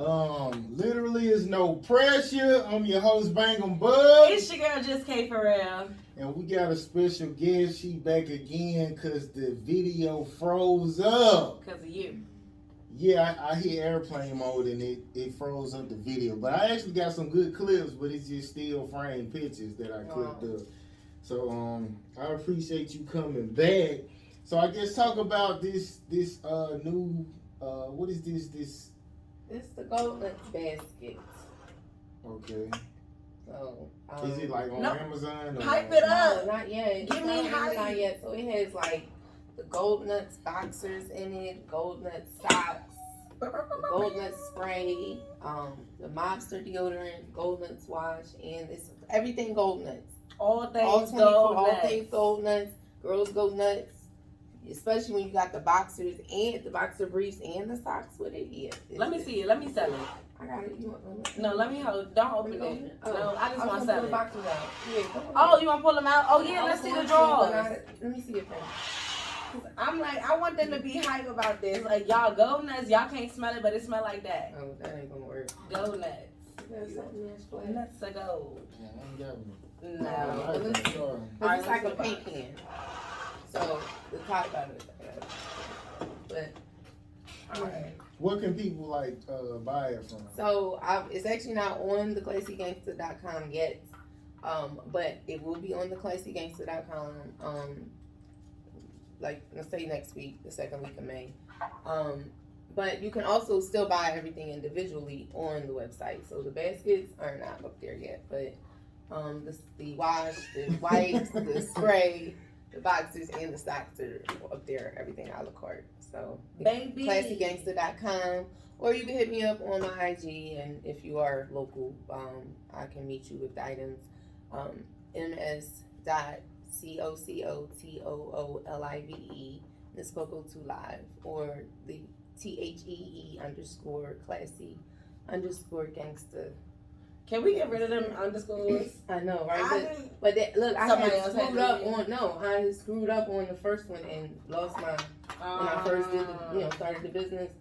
Literally is no pressure. I'm your host, Bangem Bugg. It's your girl, Just K for real. And we got a special guest. She back again because the video froze up. Because of you. Yeah, I hit airplane mode and it froze up the video. But I actually got some good clips, but it's just still frame pictures that I clipped up. So I appreciate you coming back. So I guess talk about this new what is this? It's the Gold Nuts basket. Okay. So is it like on Amazon? Or hype it up. No, not yet. Give me hype. Not yet. So it has like the Gold Nuts boxers in it, Gold Nuts socks, the Gold Nuts spray, the Mobster deodorant, Gold Nuts wash, and it's everything Gold Nuts. All things Gold Nuts. All things Gold Nuts. Girls go nuts. Especially when you got the boxers and the boxer briefs and the socks with it. Yeah. Let me see it. Let me sell it. I got it. You want No, let me hold. Don't open it. Oh. No, I just want to sell it. Boxers out. Yeah, oh, you want to pull them out? Oh, yeah, let's see the drawers. Let me see it first. I'm like, I want them to be hype about this. Like, y'all Gold Nuts, y'all can't smell it, but it smell like that. Oh, that ain't gonna work. Gold Nuts. That's something that's flat. Nuts are gold. Yeah, I ain't got one. No. It's like a paint can. So the top of it. But alright. What can people buy it from? So it's actually not on theclassygangster.com yet. But it will be on theclassygangster.com let's say next week, the second week of May. But you can also still buy everything individually on the website. So the baskets are not up there yet, but the wash, the wipes, the spray, the boxers, and the socks are up there. Everything a la carte. So baby, classygangster.com, or you can hit me up on my IG, and if you are local, I can meet you with the items. ms.cocotoolive, Ms.Cocotoolive, or the THEE_classy_gangster. Can we get rid of them underscores? I know, right? But look, I screwed up on the first one and lost my when I first did started the business.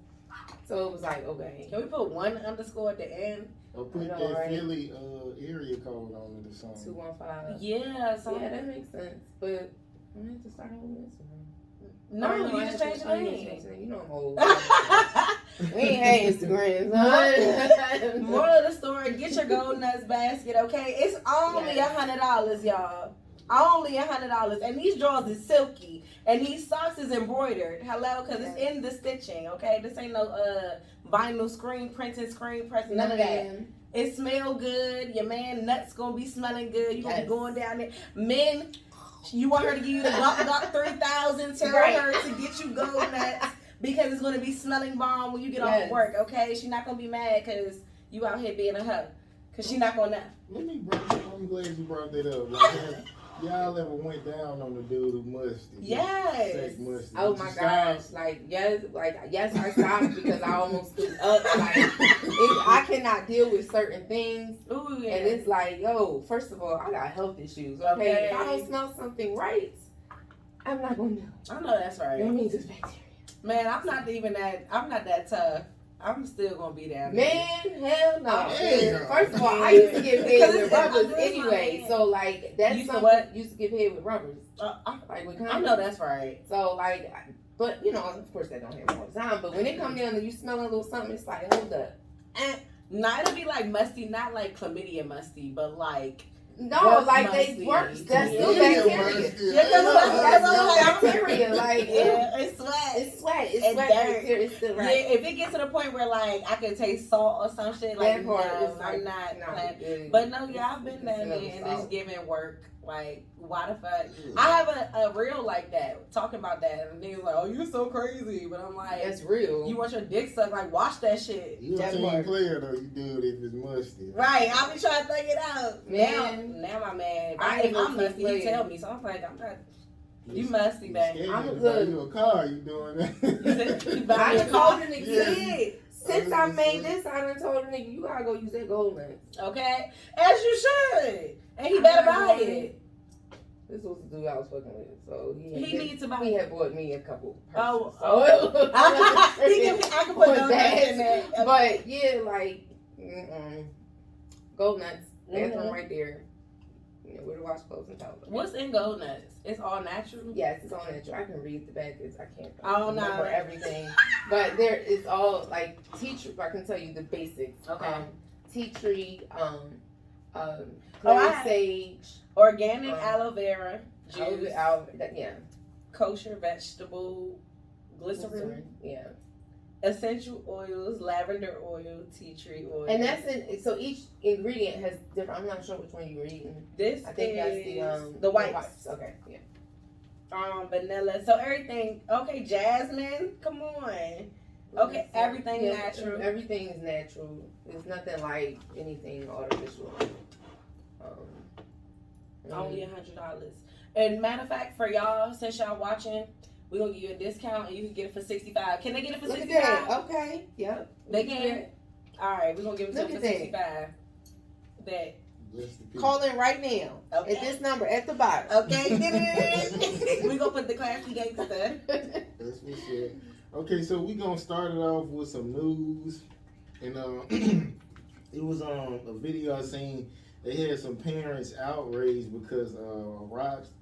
So it was like, okay. Can we put one underscore at the end? Or put that Philly area code on it or something. 215. Yeah, something. Yeah, that makes sense. But I need to start over this one. No, you just changed the name. You know I'm old. We ain't had Instagram. Moral of the story, get your Gold Nuts basket, okay? It's only $100, y'all. Only $100. And these drawers is silky. And these socks is embroidered. Hello? Because it's in the stitching, okay? This ain't no vinyl screen pressing, none of that. It smell good. Your man nuts gonna be smelling good. You gonna be going down there. Men, you want her to give you the Glock 3000, tell her to get you Gold Nuts because it's going to be smelling bomb when you get off work, okay? She's not going to be mad because you out here being a hoe. Because she's not going to know. I'm glad you brought that up. Y'all ever went down on the dude who musty? Yes. Musty. Oh my gosh. Yes, I stopped because I almost stood up. I cannot deal with certain things. Ooh, yeah. And it's like, yo, first of all, I got health issues. Okay. If I don't smell something right, I'm not going to do it. I know that's right. That means it's bacteria. Man, I'm not that tough. I'm still going to be down there. Man, hell no. First of all, I used to get paid with rubbers anyway. So, that's something used to get paid with rubbers. I know that's right. So, but, of course, that don't happen all the time. But when it comes down to you smelling a little something, it's like, hold up. Not it'll be musty, not chlamydia musty, but no, they work. That's still bacteria. That's still bacteria. It's sweat. It's sweat. It's and sweat. Dirt. It's still right. Yeah, if it gets to the point where I can taste salt or some shit, I'm not. But no, I've been down there and it's giving work. Why the fuck? I have a reel like that, talking about that, and niggas oh, you're so crazy. But I'm like, that's real. You want your dick sucked, wash that shit. You a team player, though. You do it if it's musty. Right, I'll be trying to think it out. Man. Now my man, if I'm musty, he tell me. So I'm like, I'm not. You musty, babe. I'm good. You a car, you doing that? You buy me a car. Since I made this, I done told the nigga, you gotta go use that Gold Nuts. Okay? As you should. And he better buy it. This was the dude I was fucking with. So he needs to buy. He had bought me a couple. Oh, so I can put those in there. But yeah, like, Gold Nuts, bathroom right there. You know, where to wash clothes and towels. What's in Gold Nuts? It's all natural. Yes, it's all natural. I can read the back. I can't No. remember everything, but there it's all like tea tree. I can tell you the basics. Okay. Tea tree, sage, organic aloe vera juice, yeah, kosher vegetable glycerin, yeah, essential oils, lavender oil, tea tree oil, and that's it. So each ingredient has different. I'm not sure which one you were eating. This I think is that's the whites. Okay, yeah. Vanilla. So everything. Okay, jasmine. Come on. Okay, everything natural. Everything is natural. There's nothing like anything artificial. Only $100. And matter of fact, for y'all, since y'all watching, we're gonna give you a discount and you can get it for $65. Can they get it for $65? Okay. Yep. They can. All right, we're gonna give it to them for $65. That. Call in right now. Okay. At this number at the bottom. Okay. We're gonna put the classy gangster. That's for sure. Okay, so we're gonna start it off with some news. And it was on a video I seen. They had some parents outraged because a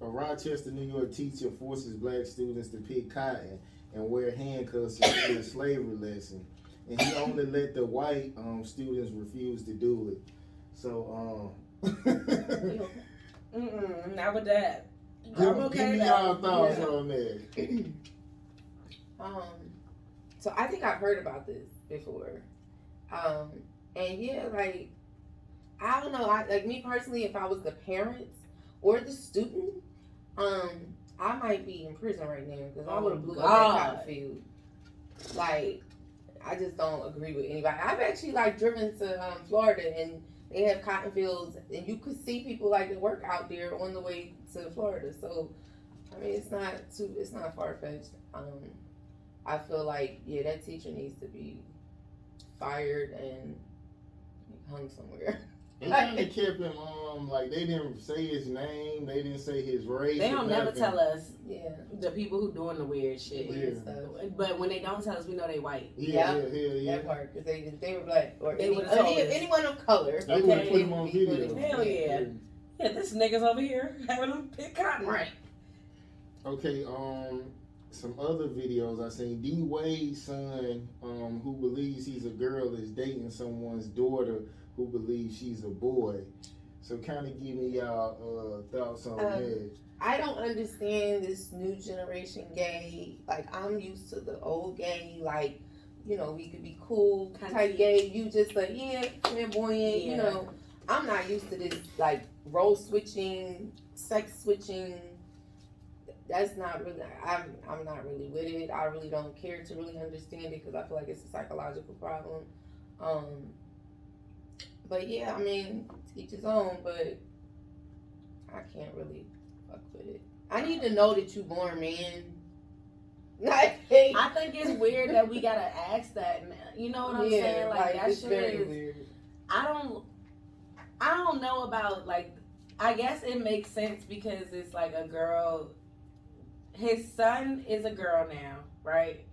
Rochester, New York teacher forces black students to pick cotton and wear handcuffs in a slavery lesson. And he only let the white students refuse to do it. So, not with that. Give me y'all thoughts on that. So I think I've heard about this before. And yeah, like, I don't know. Like me personally, if I was the parents or the student, I might be in prison right now because I would have blew up that cotton field. Like, I just don't agree with anybody. I've actually like driven to Florida and they have cotton fields and you could see people like that work out there on the way to Florida. So, I mean, it's not far fetched. I feel like that teacher needs to be fired and hung somewhere. They kind of kept him like they didn't say his name, they didn't say his race. They don't never tell us. Yeah. The people who doing the weird shit. Yeah. But when they don't tell us, we know they white. Yeah. That part, because they were black or they would have told us. Anyone of color. They would have put him on video. Hell yeah. Yeah, this nigga's over here having them pick cotton. Right. Okay, some other videos I seen. D Wade's son, who believes he's a girl, is dating someone's daughter who believes she's a boy. So kind of give me y'all thoughts on that. I don't understand this new generation gay. Like, I'm used to the old gay, like, we could be cool type gay. You just like, flamboyant, you know. I'm not used to this, like, role switching, sex switching. That's not really, I'm not really with it. I really don't care to really understand it because I feel like it's a psychological problem. But yeah, I mean, each his own, but I can't really fuck with it. I need to know that you born man. I think it's weird that we gotta ask that. You know what I'm saying? Like that it's shit very is. Weird. I don't know about like. I guess it makes sense because it's like a girl. His son is a girl now, right?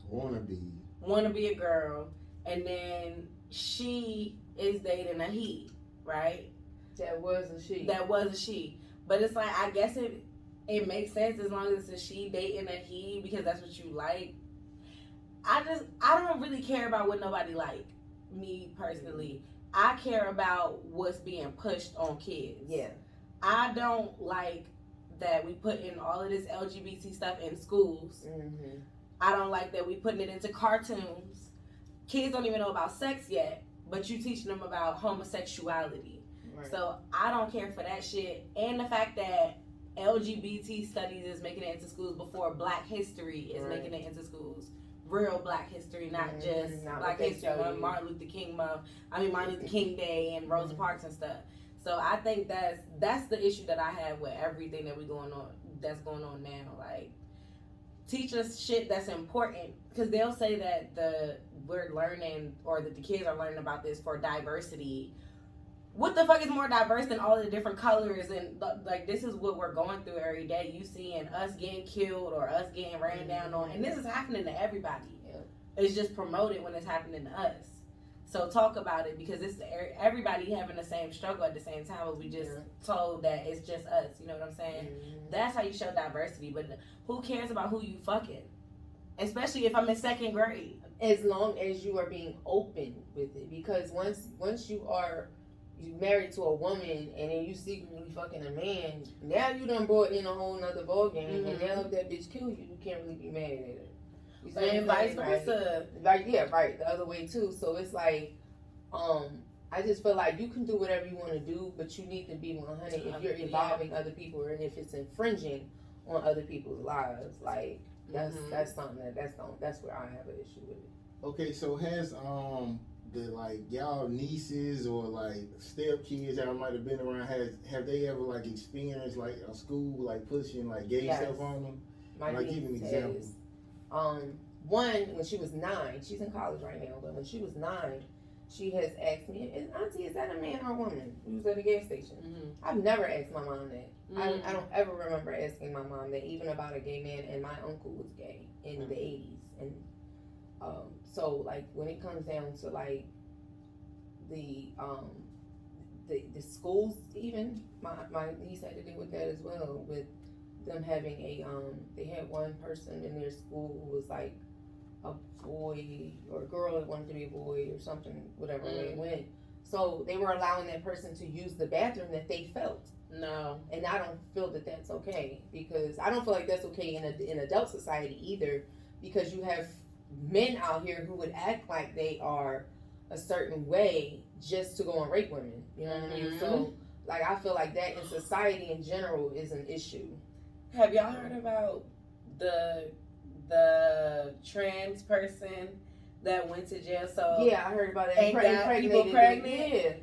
Wanna be a girl, and then she is dating a he, right? That was a she. But it's like, I guess it makes sense as long as it's a she dating a he because that's what you like. I don't really care about what nobody like, me personally. I care about what's being pushed on kids. Yeah. I don't like that we put in all of this LGBT stuff in schools. Mm-hmm. I don't like that we putting it into cartoons. Kids don't even know about sex yet, but you teaching them about homosexuality. Right. So I don't care for that shit. And the fact that LGBT studies is making it into schools before Black history is making it into schools. Real Black history, not just Black history, Martin Luther King Day and Rosa Parks and stuff. So I think that's the issue that I have with everything that's going on now. Like, teach us shit that's important because they'll say that we're learning or that the kids are learning about this for diversity. what the fuck is more diverse than all the different colors? And like, this is what we're going through every day. You seeing us getting killed or us getting ran down on, and this is happening to everybody. It's just promoted when it's happening to us. So talk about it, because it's everybody having the same struggle at the same time, but we just told that it's just us. You know what I'm saying? That's how you show diversity. But who cares about who you fucking? Especially if I'm in second grade. As long as you are being open with it, because once you married to a woman and then you secretly fucking a man, now you done brought in a whole nother ballgame, and now if that bitch kills you, you can't really be mad at her. And vice versa. Like, yeah, right, the other way too. So it's like, I just feel like you can do whatever you want to do, but you need to be 100 if you're involving other people, and if it's infringing on other people's lives. Like, that's something that's where I have an issue with it. Okay, so has the like y'all nieces or like step kids that might have been around, have they ever like experienced like a school like pushing like gay stuff on them? My like, give an example. One, when she was 9, she's in college right now, but when she was 9, she has asked me, Auntie, is that a man or a woman? We was at a gas station. I've never asked my mom that. I don't ever remember asking my mom that, even about a gay man, and my uncle was gay in the 80s. And so, like, when it comes down to, like, the schools, even, my niece had to deal with that as well, with them having they had one person in their school who was, like, a boy or a girl that wanted to be a boy or something, whatever way it went. So they were allowing that person to use the bathroom that they felt. No. And I don't feel that that's okay, because I don't feel like that's okay in adult society either, because you have men out here who would act like they are a certain way just to go and rape women. You know what I mean? So, like, I feel like that in society in general is an issue. Have y'all heard about the trans person that went to jail? So yeah, I heard about that. And got people pregnant.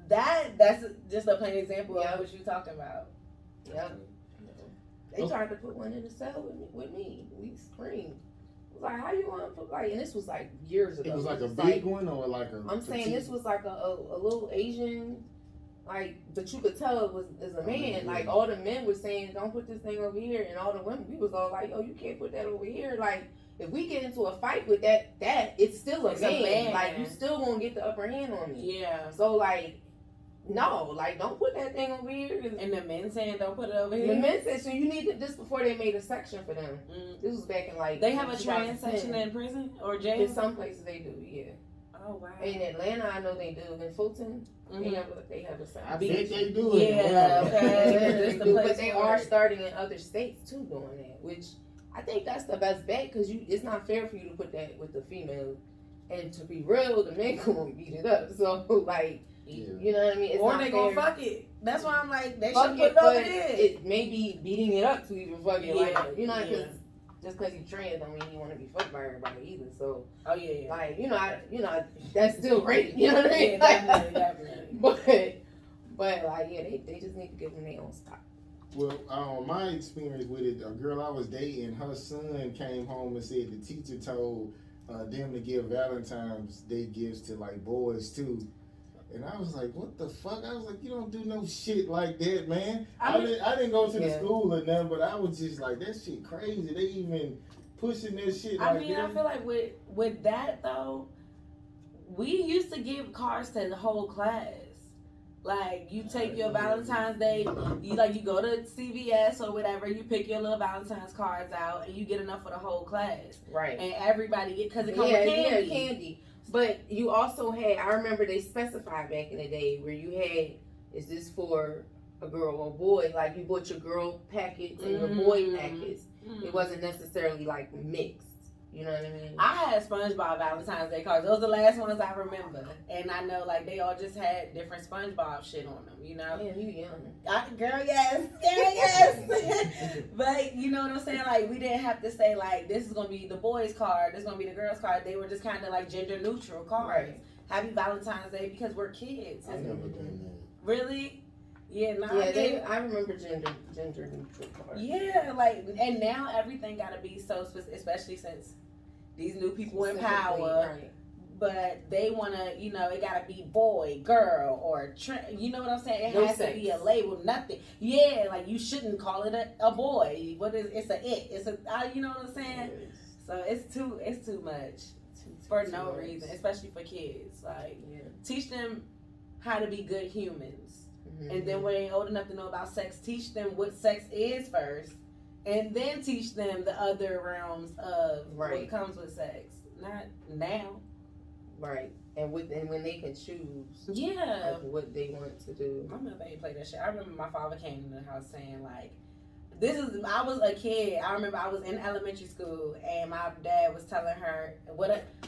Yeah, that's just a plain example of what you're talking about. Yeah, they tried to put one in the cell with me. We screamed. Like, how you want to put, like, and this was like years ago. It was like a big one or like a. I'm saying this was like a little Asian, like, but you could tell it was a man. Like, all the men were saying, don't put this thing over here, and all the women, we was all like, yo, you can't put that over here. Like, if we get into a fight with that it's still a man. Like, you still gonna get the upper hand on me. Yeah. So, like, no, like, don't put that thing over here. And the men saying don't put it over here. The men said, so you need to, this before they made a section for them. This was back in, like, they have a trans section in prison or jail? In some places they do, yeah. Oh, wow. In Atlanta, I know they do. In Fulton, they have a section. I bet they do. Yeah, okay. But they are starting in other states too, doing that, which I think that's the best bet, because it's not fair for you to put that with the female, and to be real, the men gonna beat it up. So, like, you know what I mean? It's or not they fair. gonna fuck it. That's why I'm like, they fuck should put it, it over but there. it may be beating it up to even fuck it. Yeah, Like, you know, because just because you trans don't mean you want to be fucked by everybody either. So, like, that's still great. You know what I mean? Yeah, definitely. But like, yeah, they just need to give them their own spot. Well, my experience with it, a girl I was dating, her son came home and said the teacher told them to give Valentine's Day gifts to like boys too. And I was like, what the fuck? I was like, you don't do no shit like that, man. I didn't go to the school or nothing, but I was just like, that shit crazy. They even pushing that shit like that. I feel like with that, though, we used to give cards to the whole class. Like, you take your Valentine's Day, you go to CVS or whatever, you pick your little Valentine's cards out, and you get enough for the whole class. Right. And everybody because it comes with candy. Yeah, candy. But you also had, I remember they specified back in the day where you had, is this for a girl or a boy? Like, you bought your girl packets and your boy packets. It wasn't necessarily like mixed. You know what I mean? I had SpongeBob Valentine's Day cards. Those are the last ones I remember. And I know, like, they all just had different SpongeBob shit on them, you know? Yeah, you young. Girl, yes. Girl, yes. But, you know what I'm saying? Like, we didn't have to say, like, this is going to be the boys' card, this is going to be the girls' card. They were just kind of, like, gender-neutral cards. Right. Happy Valentine's Day because we're kids. I never done that. Really? Yeah, I remember gender neutral cards. Yeah, like, and now everything got to be so specific, especially since these new people in power. Right. but they want to, you know, it got to be boy, girl, or, you know what I'm saying? It No has sex. to be a label, nothing. Yeah, like you shouldn't call it a boy. What is, it's you know what I'm saying? Yes. So it's too much for no reason, especially for kids. Like, teach them how to be good humans. Mm-hmm. And then when they're old enough to know about sex, teach them what sex is first. And then teach them the other realms of what comes with sex. Not now. Right. And when they can choose like, what they want to do. My mother ain't play that shit. I remember my father came in the house saying, like, I was a kid. I remember I was in elementary school and my dad was telling her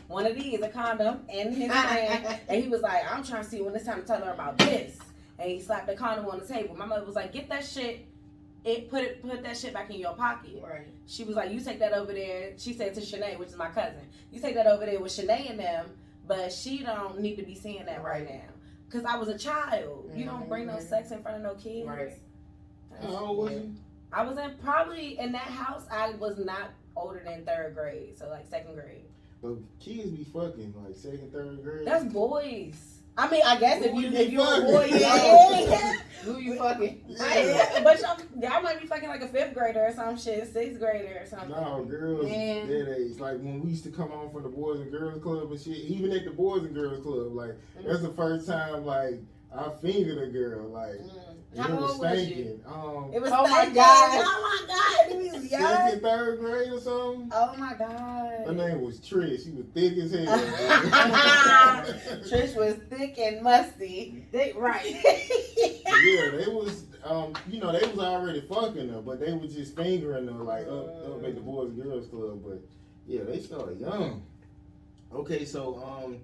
one of these, a condom, in his hand. And he was like, I'm trying to see when it's time to tell her about this. And he slapped the condom on the table. My mother was like, get that shit. Put that shit back in your pocket. Right. She was like, you take that over there. She said to Shanae, which is my cousin, you take that over there with Shanae and them, but she don't need to be seeing that right now. Because I was a child. You don't bring no sex in front of no kids. Right. How old was you? I was probably in that house. I was not older than 3rd grade, so like 2nd grade. But kids be fucking like 2nd, 3rd grade. That's boys. I mean, I guess if you a boy, Who you fucking? But y'all might be fucking like a 5th grader or some shit, 6th grader or something. No, girls that age. Like when we used to come home from the Boys and Girls Club and shit, even at the Boys and Girls Club, like that's the first time like I fingered a girl. Like How it was old was stinking. you? It was oh my god! God. Oh my god! He was young. 2nd, 3rd grade or something. Oh my god! Her name was Trish. She was thick as hell. Trish was thick and musty. Right. Yeah, they was, you know, they was already fucking her, but they was just fingering her like up at the Boys and Girls Club. But yeah, they started young. Okay, so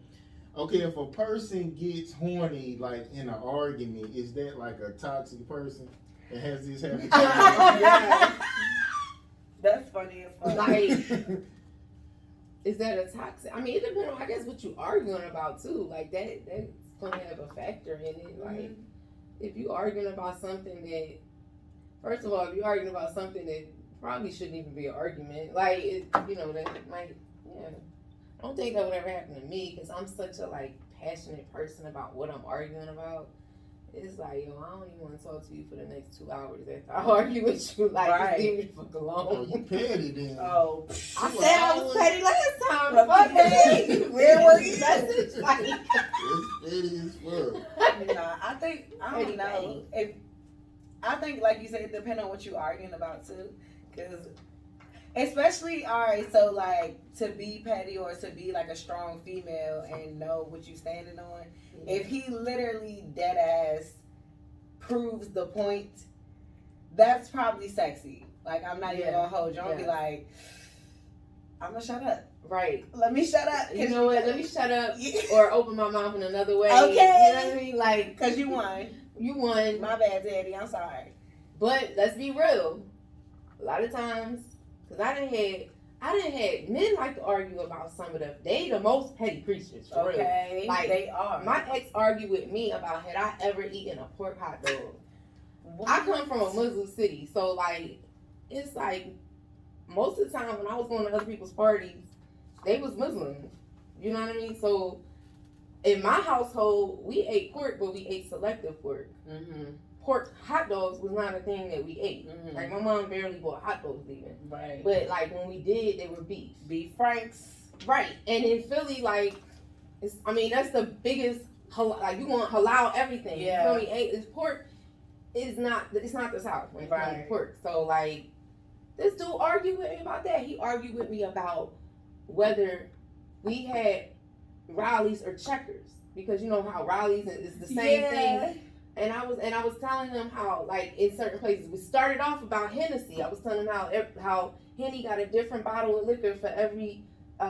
okay, if a person gets horny like in an argument, is that like a toxic person? And has this happened? Yeah. That's funny as fuck. Like, is that a toxic? I mean, it depends on, I guess, what you arguing about too. Like that's gonna have a factor in it. Like, if you arguing about something that, first of all, if you're arguing about something that probably shouldn't even be an argument, like you know, that might, I don't think that would ever happen to me because I'm such a like passionate person about what I'm arguing about. It's like, yo, I don't even want to talk to you for the next 2 hours after I argue with you. Like, just leave me the fuck alone. Oh, you petty then. Oh, I said I was petty last time. But Fuck me. Where was the message? Like, It's petty as fuck. nah, I don't know. I think, like you said, it depends on what you're arguing about too. Because, especially, alright, so like to be petty or to be like a strong female and know what you're standing on. If he literally dead ass proves the point, that's probably sexy. Like, I'm not even gonna hold you. I'm gonna be like, I'm gonna shut up. right. Let me shut up. You know what? Let me shut up or open my mouth in another way. Okay. You know what I mean? Like, because you won. You won. My bad, Daddy. I'm sorry. But let's be real. A lot of times, because I done had men like to argue about some of them. They the most petty creatures. For Okay. real. Like, they are. my ex argued with me about had I ever eaten a pork hot dog. What? I come from a Muslim city, so like it's like most of the time when I was going to other people's parties, they was Muslim. You know what I mean? So in my household, we ate pork, but we ate selective pork. Mm-hmm. Pork hot dogs was not a thing that we ate. Mm-hmm. Like my mom barely bought hot dogs even. Right. But like when we did, they were beef. Beef Franks. Right. And in Philly, like, that's the biggest, like, you want halal everything. Yeah. You feel me? It's pork. It's not the South when it comes to pork. So, like, this dude argued with me about that. He argued with me about whether we had Riley's or Checkers. Because you know how Riley's is the same thing. And I was telling him how, like, in certain places, we started off about Hennessy. I was telling him how Henny got a different bottle of liquor for every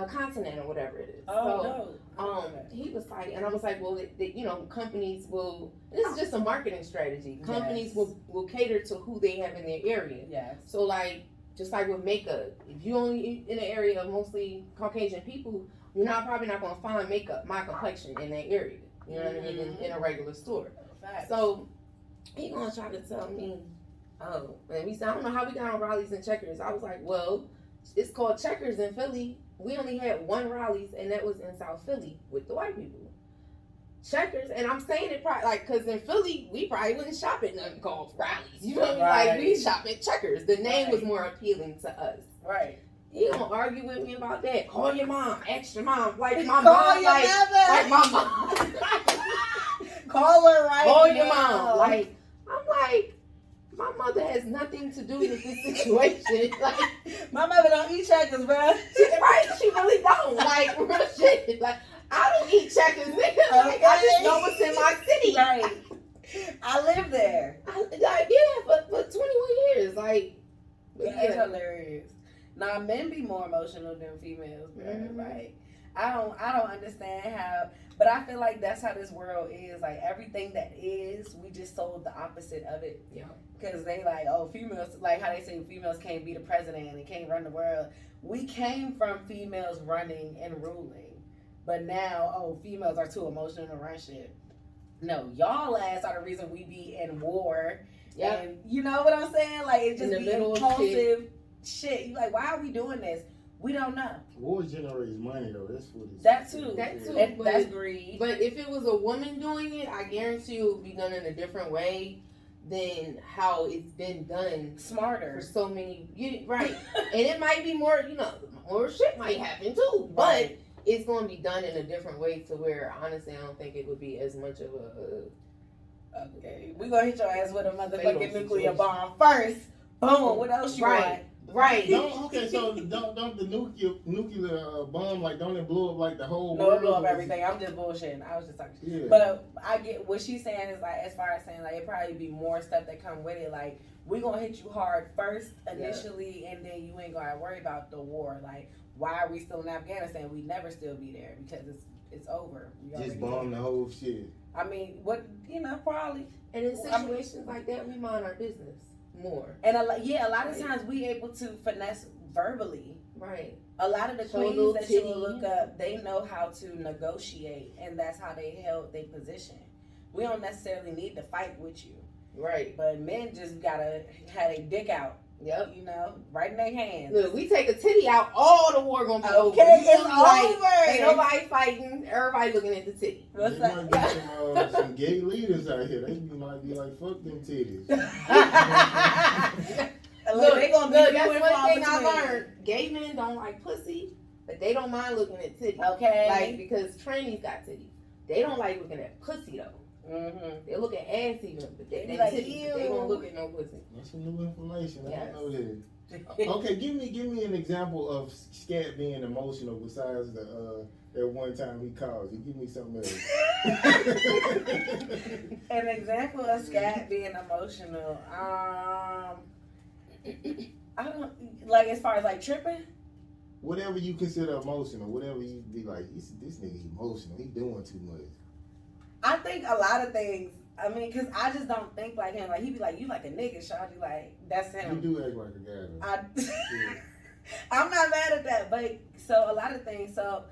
continent or whatever it is. Oh, so, he was like, and I was like, well, you know, companies will, this is just a marketing strategy. Companies will cater to who they have in their area. Yes. So, like, just like with makeup, if you only in an area of mostly Caucasian people, you're probably not going to find my complexion in that area. You know what I mean? In a regular store. Facts. So he gonna try to tell me, oh, and we said, I don't know how we got on Riley's and Checkers. I was like, well, it's called Checkers in Philly. We only had one Rallies, and that was in South Philly with the white people. Checkers, and I'm saying it probably like because in Philly we probably wouldn't shop at nothing called Rallies. You know what I mean? Like we shop at Checkers. The name was more appealing to us. Right. You don't argue with me about that. Call your mom, ask your mom. Like my Call mom, your like my mom. Call her right now. Call your mom. Like I'm like, my mother has nothing to do with this situation. Like my mother don't eat Checkers, bro. Right? She really don't. Like real shit. Like I don't eat Checkers, nigga. Like I just know what's in my city. Right. I live there. For 21 years. Like That's hilarious. Nah, men be more emotional than females, bro. Mm-hmm. Like I don't understand how, but I feel like that's how this world is. Like everything that is, we just sold the opposite of it. Yeah. Because they like, oh, females, like how they say females can't be the president and can't run the world. We came from females running and ruling, but now, oh, females are too emotional to run shit. No, y'all ass are the reason we be in war. Yeah. And you know what I'm saying? Like it just In the be middle of impulsive shit. You like, why are we doing this? We don't know. War generates money though. That's what it's. That too. That too. And that's greed. But if it was a woman doing it, I guarantee you it would be done in a different way than how it's been done for Smarter. so many. Right. And it might be more, more shit might happen too. But it's going to be done in a different way to where, honestly, I don't think it would be as much of a... Okay. We gonna hit your ass with a motherfucking Fatal nuclear situation. bomb first. Boom. What else you want? Right. Don't the nuclear bomb don't it blow up like the whole No, world? it blow up everything. I'm just bullshitting. I was just talking shit. Yeah. But I get what she's saying is like, as far as saying like, it probably be more stuff that come with it. Like, we gonna hit you hard first initially, and then you ain't gonna worry about the war. Like, why are we still in Afghanistan? We never still be there because it's over. Just bomb the whole shit. I mean, probably. And in situations like that, we mind our business more. And a lot of times we able to finesse verbally. Right. A lot of the Show queens that you titty. will look up, they know how to negotiate, and that's how they held their position. We don't necessarily need to fight with you. Right. But men just gotta have a dick out. Yep. Right in their hands. Look, we take a titty out, all the war gonna be over. Okay, it's over. Ain't nobody fighting. Everybody looking at the titty. There might be some gay leaders out here. They might be like, fuck them titties. Look, they gonna be that's one thing I learned. Gay men don't like pussy, but they don't mind looking at titties. Okay. Because trannies got titties. They don't like looking at pussy though. Mm-hmm. They look at ass even, but they like, titties. ew. They won't look at no pussy. That's some new information. I Yes. don't know that. Okay, give me an example of Scat being emotional besides the that one time he called you. Give me something else. An example of Scat being emotional. I don't like as far as like tripping. Whatever you consider emotional, whatever you be like, this nigga emotional. He doing too much. I think a lot of things. I mean, cause I just don't think like him. Like he be like, you like a nigga, shawty. Like that's him. You do act like a guy though. Yeah. I'm not mad at that, but so a lot of things. So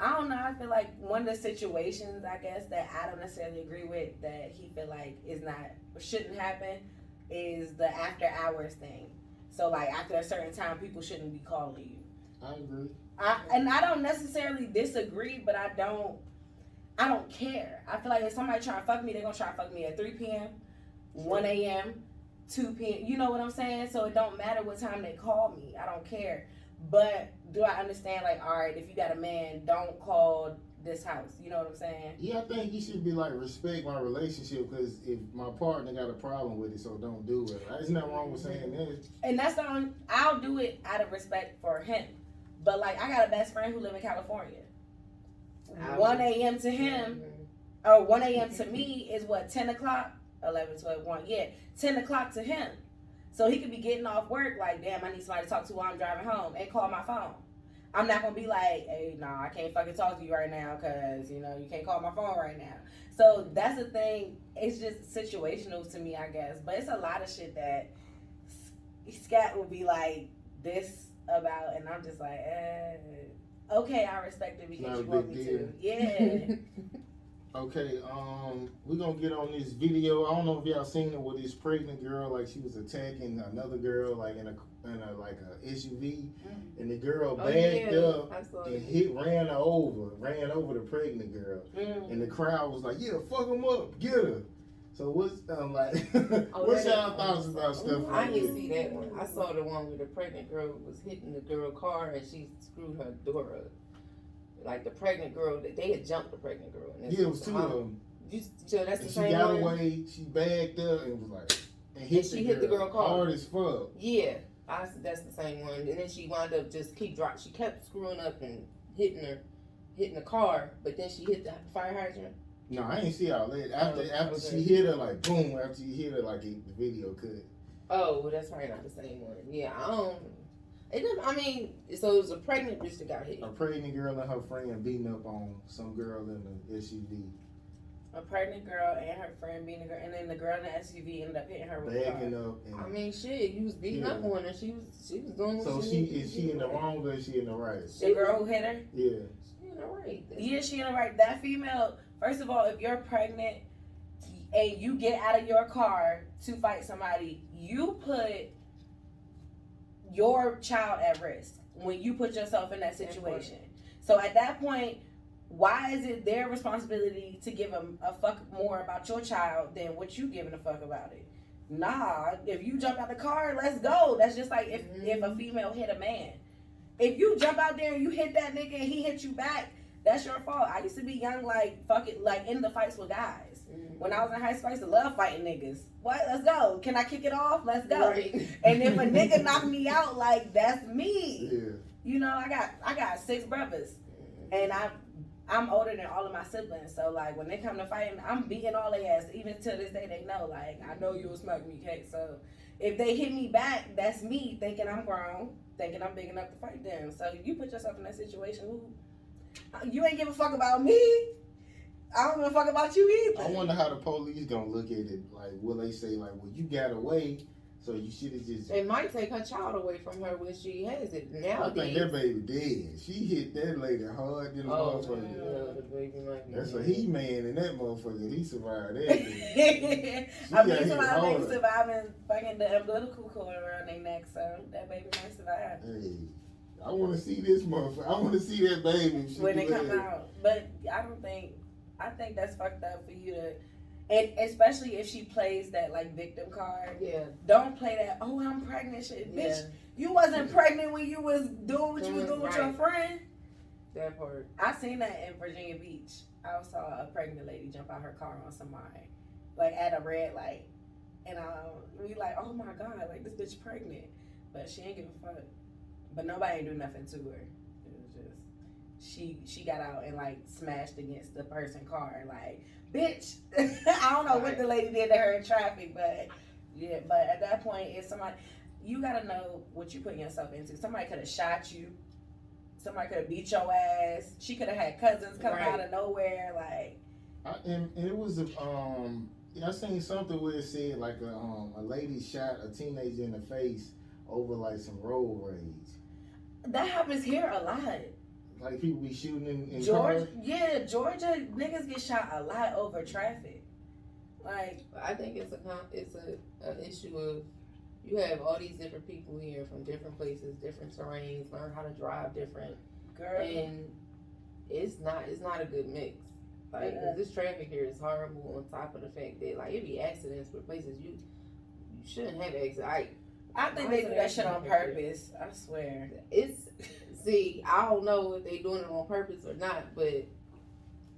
I don't know. I feel like one of the situations, I guess, that I don't necessarily agree with that he feel like is not shouldn't happen is the after hours thing. So like after a certain time, people shouldn't be calling you. I agree. I don't necessarily disagree, but I don't care. I feel like if somebody try to fuck me, they're gonna try to fuck me at 3 p.m., 1 a.m., 2 p.m. You know what I'm saying? So it don't matter what time they call me. I don't care. But do I understand, like, all right, if you got a man, don't call this house. You know what I'm saying? Yeah, I think you should be like, respect my relationship, because if my partner got a problem with it, so don't do it. There's nothing wrong with saying that. And that's the only, I'll do it out of respect for him. But, like, I got a best friend who live in California. 1 a.m. to him, or 1 a.m. to me is what, 10 o'clock? 11, 12, 1. Yeah, 10 o'clock to him. So he could be getting off work, like, damn, I need somebody to talk to while I'm driving home, and call my phone. I'm not going to be like, hey, nah, I can't fucking talk to you right now because, you can't call my phone right now. So that's the thing. It's just situational to me, I guess. But it's a lot of shit that Scat will be like this about, and I'm just like, okay, I respect it because you want me to. Yeah. Okay, we're gonna get on this video. I don't know if y'all seen it with this pregnant girl, like she was attacking another girl, like in a like a SUV, and the girl backed up and ran over the pregnant girl, and the crowd was like, "Yeah, fuck him up, get her." So what's what's y'all thoughts about stuff like I that? didn't see that one. I saw the one where the pregnant girl was hitting the girl car and she screwed her door up. Like the pregnant girl, they had jumped the pregnant girl. And Yeah, it was two of them. So that's the And same she got one? away. She backed up and was like, and she hit the girl car hard as fuck. Yeah, that's the same one. And then she wound up just She kept screwing up and hitting the car, but then she hit the fire hydrant. No, I ain't see all that. After she hit her, like boom. After you hit her, like the video cut. Oh, well, that's probably not the same one. Yeah, I don't. I mean, so it was a pregnant bitch that got hit. A pregnant girl and her friend beating up on some girl in the SUV. A pregnant girl and her friend beating a girl, and then the girl in the SUV ended up hitting her with Backing up. And, I mean, shit, you was beating up on her. She was doing what so is she in the wrong or is she in the right? The girl who hit her? Yeah. She in the right. Yeah, she in the right. That female, first of all, if you're pregnant and you get out of your car to fight somebody, you put your child at risk when you put yourself in that situation. So at that point, why is it their responsibility to give a fuck more about your child than what you giving a fuck about it? Nah, if you jump out the car, let's go. That's just like if a female hit a man. If you jump out there and you hit that nigga and he hit you back, that's your fault. I used to be young, like, fuck it, like, in the fights with guys. When I was in high school, I used to love fighting niggas. What? Let's go. Can I kick it off? Let's go. Right. And if a nigga knock me out, like, that's me. Yeah. You know, I got 6 brothers. And I'm older than all of my siblings. So, like, when they come to fighting, I'm beating all their ass. Even to this day, they know, like, I know you'll smack me, Kate. So, if they hit me back, that's me thinking I'm grown, thinking I'm big enough to fight them. So, you put yourself in that situation, you ain't give a fuck about me. I don't give a fuck about you either. I wonder how the police gonna look at it. Like, will they say, like, well, you got away, so you should have just... They might take her child away from her when she has it. Nowadays. I think that baby dead. She hit that lady hard than a motherfucker. Yeah, the baby might be That's dead. a He-Man in that motherfucker. He survived that. I mean, some of my niggas surviving fucking the umbilical cord around their neck, so that baby might survive. Hey, I want to see this motherfucker. I want to see that baby when they come out. But I think that's fucked up for you to, and especially if she plays that like victim card. Yeah. Don't play that. Oh, I'm pregnant shit, Yeah. bitch. You wasn't pregnant when you was doing what you was doing with your friend. That part. I seen that in Virginia Beach. I saw a pregnant lady jump out her car on somebody, like at a red light, and we like, oh my god, like this bitch pregnant, but she ain't give a fuck. But nobody ain't do nothing to her. It was just she got out and like smashed against the person's car, like bitch. I don't know what the lady did to her in traffic, but yeah. But at that point, it's somebody. You gotta know what you putting yourself into. Somebody could have shot you. Somebody could have beat your ass. She could have had cousins come out of nowhere, like. And it was I seen something where it said like a lady shot a teenager in the face over like some road rage. That happens here a lot. Like people be shooting in Georgia, cars. yeah, Georgia niggas get shot a lot over traffic. Like, I think it's an issue of you have all these different people here from different places, different terrains, learn how to drive different, girl, and it's not a good mix. Like this traffic here is horrible. On top of the fact that like it be accidents for places you shouldn't have accidents. I think they do that shit on purpose. I swear. See, I don't know if they doing it on purpose or not, but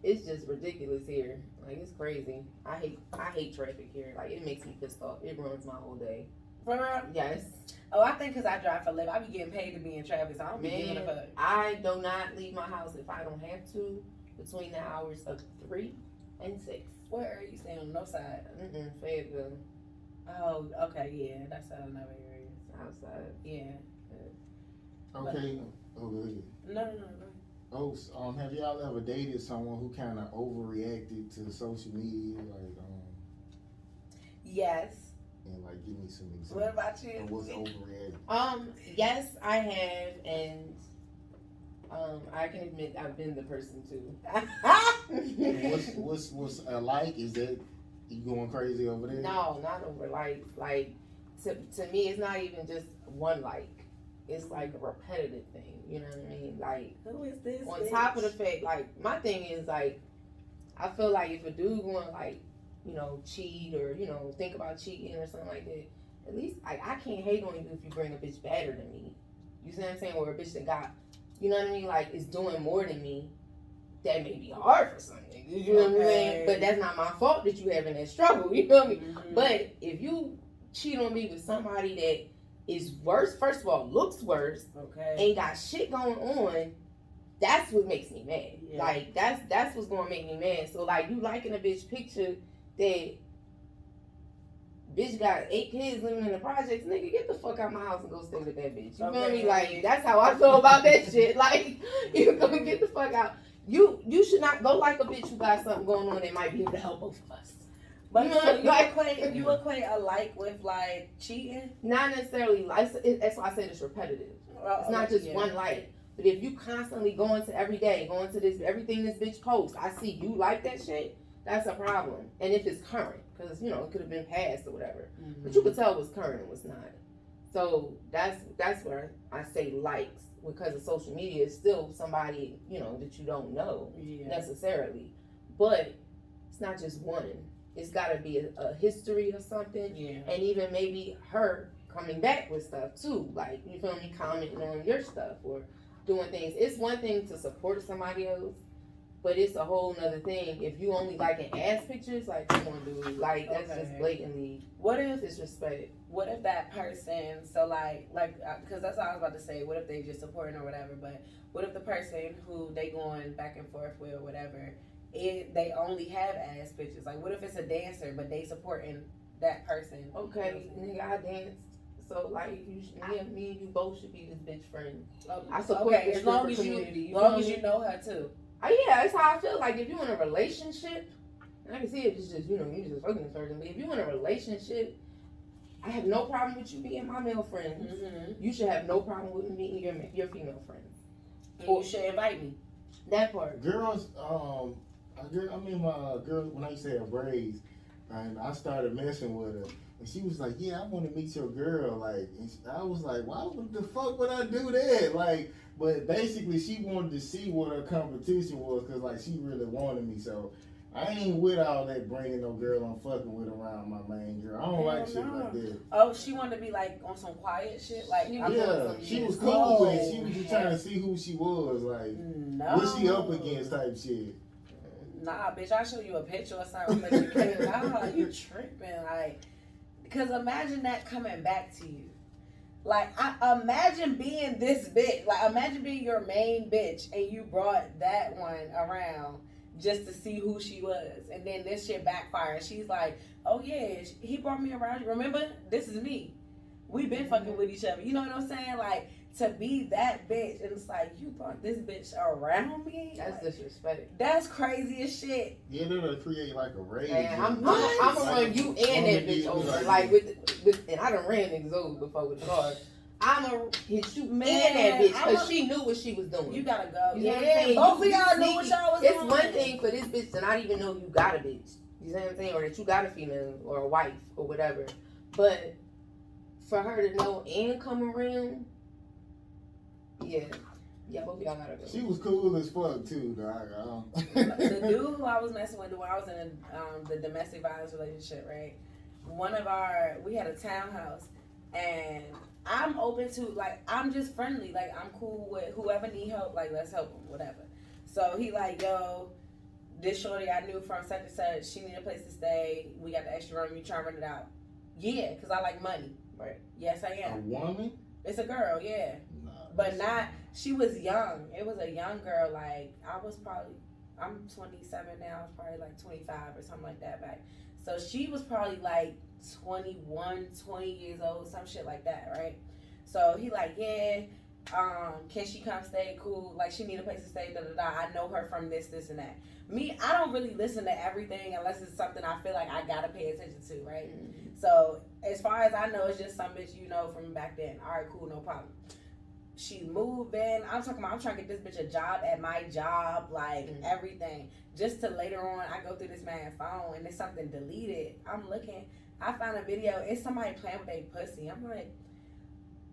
it's just ridiculous here. Like it's crazy. I hate traffic here. Like it makes me pissed off. It ruins my whole day. For real? Yes. Oh, I think because I drive for a living, I be getting paid to be in traffic, so I don't be giving a fuck. I do not leave my house if I don't have to between the hours of 3 and 6. Where are you staying on the north side? Fayetteville. Oh, okay, yeah, that's another area. Outside. Yeah. Okay. Oh, go ahead. No. Oh, have y'all ever dated someone who kind of overreacted to social media, like Yes. And like, give me some examples. What about you? Or was overreacting? Yes, I have, and I can admit I've been the person too. What's alike? Is that you going crazy over there? No, not over like to me, it's not even just one like. It's like a repetitive thing. You know what I mean? Like, who is this? On bitch? top of the fact, like, my thing is like, I feel like if a dude going like, cheat or think about cheating or something like that, at least I can't hate on you if you bring a bitch better than me. You see what I'm saying? Or a bitch that got, you know what I mean? Like, is doing more than me. That may be hard for some niggas, you know what I'm saying? But that's not my fault that you having that struggle, you know what I mean? Mm-hmm. But if you cheat on me with somebody that is worse, first of all, looks worse, ain't got shit going on, that's what makes me mad. Yeah. Like, that's what's gonna make me mad. So, like, you liking a bitch picture that bitch got 8 kids living in the projects, nigga, get the fuck out my house and go stay with that bitch. You feel me? Like, that's how I feel about that shit. Like, you gonna get the fuck out. You should not go like a bitch who got something going on that might be able to help both of us. But so you equate a like with like cheating? Not necessarily. That's why I said it's repetitive. It's not just one like. But if you constantly going to this everything this bitch posts, I see you like that shit. That's a problem. And if it's current, because it could have been past or whatever, but you could tell what's current and what's not. So that's where I say likes, because of social media is still somebody that you don't know necessarily, but it's not just one. It's got to be a history or something, and even maybe her coming back with stuff too, like, you feel me, commenting on your stuff or doing things. It's one thing to support somebody else, but it's a whole nother thing if you only liking ass pictures. Like, come on, dude, like, that's just blatantly disrespect. What if that person, so like, because that's what I was about to say, what if they just supporting or whatever, but what if the person who they going back and forth with or whatever, they only have ass pictures? Like, what if it's a dancer, but they supporting that person? Okay, nigga, I danced. So, like, me and you both should be this bitch friend. I support this as long as community. As long as you know her too. Yeah, that's how I feel. Like, if you're in a relationship, and I can see it just you just fucking this person, but if you're in a relationship, I have no problem with you being my male friend. Mm-hmm. You should have no problem with me being your female friend. And you should invite me. That part. Girls, my girl, when I used to have braids, and I started messing with her, and she was like, "Yeah, I want to meet your girl." Like, and I was like, "Why the fuck would I do that?" Like, but basically, she wanted to see what her competition was, cause like she really wanted me. So I ain't with all that bringing no girl I'm fucking with around my main girl. I don't like shit like that. Oh, she wanted to be like on some quiet shit, like she was cool with it. She was just trying to see who she was, like what she up against type shit. Nah, bitch, I'll show you a picture or something, but you can't. Nah, you tripping, like. Because imagine that coming back to you. Like, I imagine being this bitch. Like, imagine being your main bitch and you brought that one around just to see who she was. And then this shit backfired. She's like, oh yeah, he brought me around. Remember? This is me. We've been fucking with each other. You know what I'm saying? Like, to be that bitch, and it's like, you brought this bitch around me? That's like, disrespect. That's crazy as shit. Yeah, they're gonna create like a rage. I'm gonna run you and that bitch over. Like, with and I done ran niggas over before with cars. I'm gonna hit you and that bitch, because she knew what she was doing. You gotta go. You know what I'm saying? Both of y'all knew what y'all was doing. It's one thing for this bitch to not even know you got a bitch. You know what I'm saying? Or that you got a female or a wife or whatever. But for her to know and come around, yeah, both of y'all gotta go. She was cool as fuck too, dog. The dude who I was messing with when I was in the domestic violence relationship, right? We had a townhouse, and I'm open to, like, I'm just friendly, like, I'm cool with whoever need help, like, let's help them, whatever. So he like, yo, this shorty I knew from such and such, she need a place to stay, we got the extra room, you trying to rent it out? Yeah, because I like money. Right. Yes, I am. A woman? It's a girl, yeah. Nah, but not, she was young. It was a young girl, like, I'm 27 now, I was probably like 25 or something like that back. So she was probably like 21, 20 years old, some shit like that, right? So he like, yeah, can she come stay? Cool. Like, she need a place to stay, I know her from this, and that. Me, I don't really listen to everything unless it's something I feel like I gotta pay attention to, right? Mm-hmm. So as far as I know, it's just some bitch you know from back then. All right, cool, no problem. She's moving. I'm talking about I'm trying to get this bitch a job at my job, like everything. Just to later on, I go through this man's phone and it's something deleted. I'm looking. I found a video. It's somebody playing with their pussy. I'm like,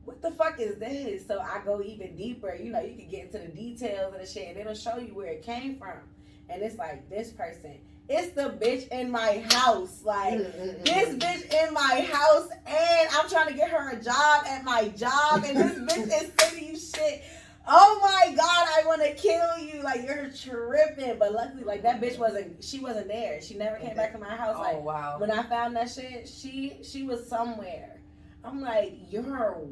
what the fuck is this? So I go even deeper. You know, you can get into the details of the shit and it'll show you where it came from. And it's like, this person. It's the bitch in my house. Like, this bitch in my house and I'm trying to get her a job at my job and this bitch is sending you shit. Oh my God, I want to kill you. Like, you're tripping. But luckily, like, that bitch wasn't there. She never came back to my house. Oh, like, wow. When I found that shit, she was somewhere. I'm like, you're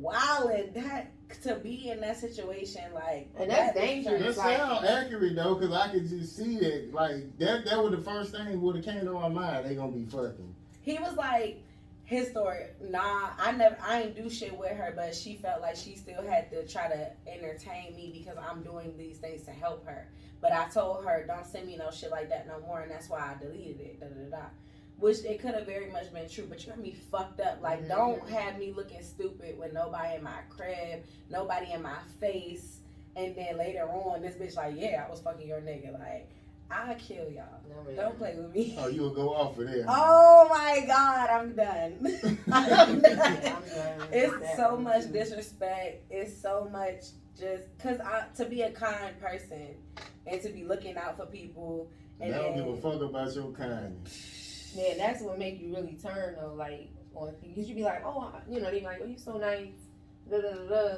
wildin'. That to be in that situation, like, and that's dangerous. That sound accurate though, cause I could just see it. Like that was the first thing would have came to my mind. They gonna be fucking. He was like, his story. Nah, I ain't do shit with her, but she felt like she still had to try to entertain me because I'm doing these things to help her. But I told her, don't send me no shit like that no more, and that's why I deleted it. Da da da. Which it could have very much been true, but you got me fucked up. Like, don't have me looking stupid with nobody in my crib, nobody in my face, and then later on, this bitch like, yeah, I was fucking your nigga. Like, I'll kill y'all. No, don't play with me. Oh, you'll go off of there. Oh my God, I'm done. I'm done. I'm done. It's so much disrespect. It's so much just, because to be a kind person and to be looking out for people. And I don't give a fuck about your kindness. Yeah, that's what make you really turn though, like, on, because you be like, oh, you know, they be like, oh, you so nice, da da da da.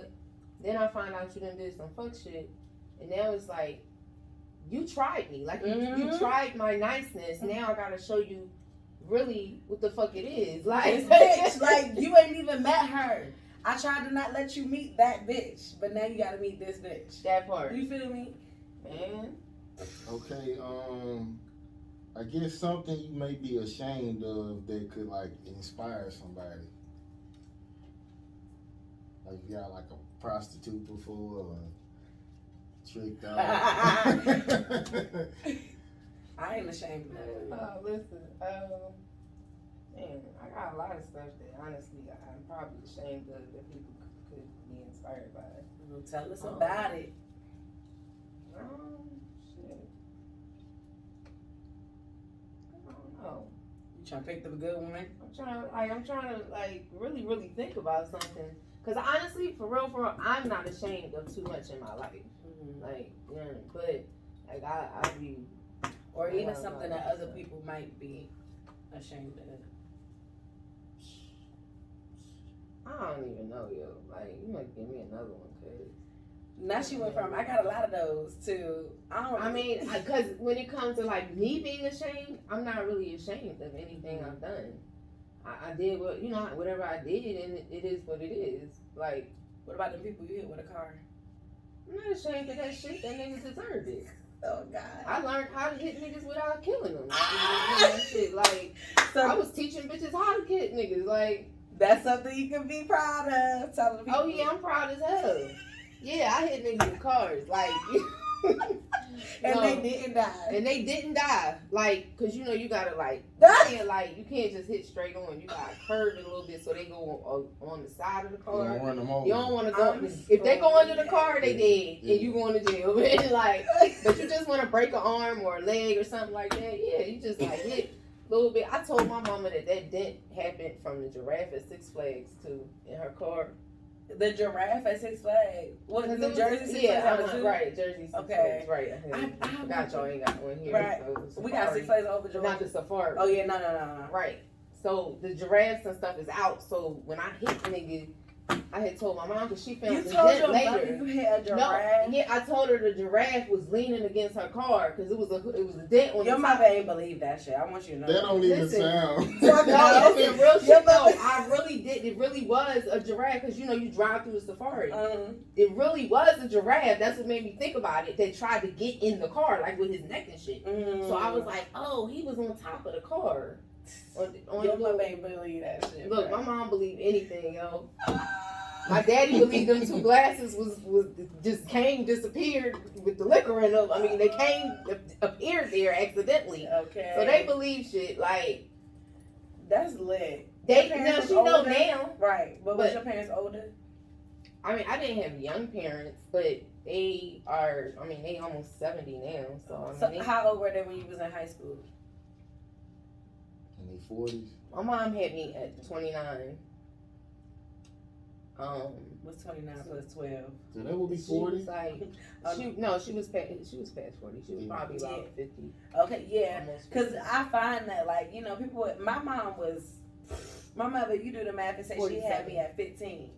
Then I find out you done did some fuck shit, and now it's like, you tried me, like you tried my niceness. Now I gotta show you really what the fuck it is, like, bitch, like you ain't even met her. I tried to not let you meet that bitch, but now you gotta meet this bitch. That part. You feel me, man? Okay, I guess something you may be ashamed of that could like inspire somebody. Like you got like a prostitute before or tricked out. I ain't ashamed of that. No, listen, man, I got a lot of stuff that honestly I'm probably ashamed of that people could be inspired by. Well, tell us about it. Shit. Oh. You trying to pick the good one? I'm trying to really, really think about something. Cause honestly, for real, I'm not ashamed of too much in my life. Like, yeah, but like I be, or even something that other people might be ashamed of. I don't even know, yo. Like, you might give me another one, cause. Now she went from I got a lot of those to I mean, because when it comes to like me being ashamed, I'm not really ashamed of anything I've done. I did whatever I did, and it is what it is. Like, what about the people you hit with a car? I'm not ashamed of that shit. That niggas deserved it. Oh God! I learned how to hit niggas without killing them. That shit. Like, so I was teaching bitches how to hit niggas. Like, that's something you can be proud of. Tell the people. Oh yeah, I'm proud as hell. Yeah, I hit niggas with cars, like, and they didn't die. And they didn't die, like, cause you know you gotta you can't just hit straight on. You gotta curve it a little bit so they go on the side of the car. You don't want to go. If they go under the car, they dead, and you going to jail. Like, but you just want to break an arm or a leg or something like that. Yeah, you just like hit a little bit. I told my mama that dent happened from the giraffe at Six Flags too in her car. The giraffe at Six Flags. What, New Jersey Six Flags? Right, Jersey Six Flags, right. I forgot y'all ain't got one here. Right. So we got Six Flags over giraffe. Not the safari. Oh, yeah, no. Right. So the giraffes and stuff is out. So when I hit nigga, I had told my mom because she found the dent later. You hit a giraffe? No, yeah, I told her the giraffe was leaning against her car because it was a dent on your the mother ain't believe that shit. I want you to know. That don't even sound. No, listen, real shit. No, I really did. It really was a giraffe because you know you drive through the safari. It really was a giraffe. That's what made me think about it. They tried to get in the car like with his neck and shit. So I was like, oh, he was on top of the car. Your mother ain't believe that shit. Look, my mom believed anything, yo. My daddy believed them two glasses was just disappeared with the liquor in them. I mean, they appeared there accidentally. Okay. So they believe shit like that's lit. Now she know now, right? But was your parents older? I mean, I didn't have young parents, but they are. I mean, they almost 70 now. So I mean, how old were they when you was in high school? In their 40s. My mom had me at 29. What's 29 plus 12? So that would be She 40. was like, she was past 40. She was probably about 50. Okay, yeah. Almost 50. Because I find that, like, you know, my mother, you do the math and say 47. she had me at 15.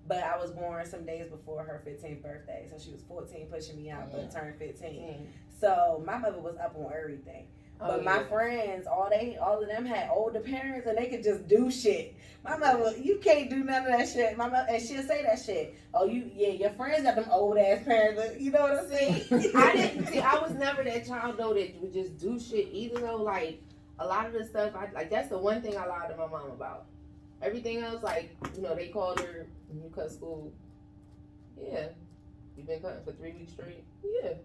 But I was born some days before her 15th birthday. So she was 14 pushing me out, but turned 15. So my mother was up on everything. But my friends, all of them had older parents and they could just do shit. My mother, you can't do none of that shit. My mother, and she'll say that shit. Oh, your friends got them old ass parents. You know what I'm saying? I was never that child though that would just do shit either though. Like a lot of the stuff, that's the one thing I lied to my mom about. Everything else, like, you know, they called her when you cut school. Yeah, you've been cutting for 3 weeks straight. Yeah.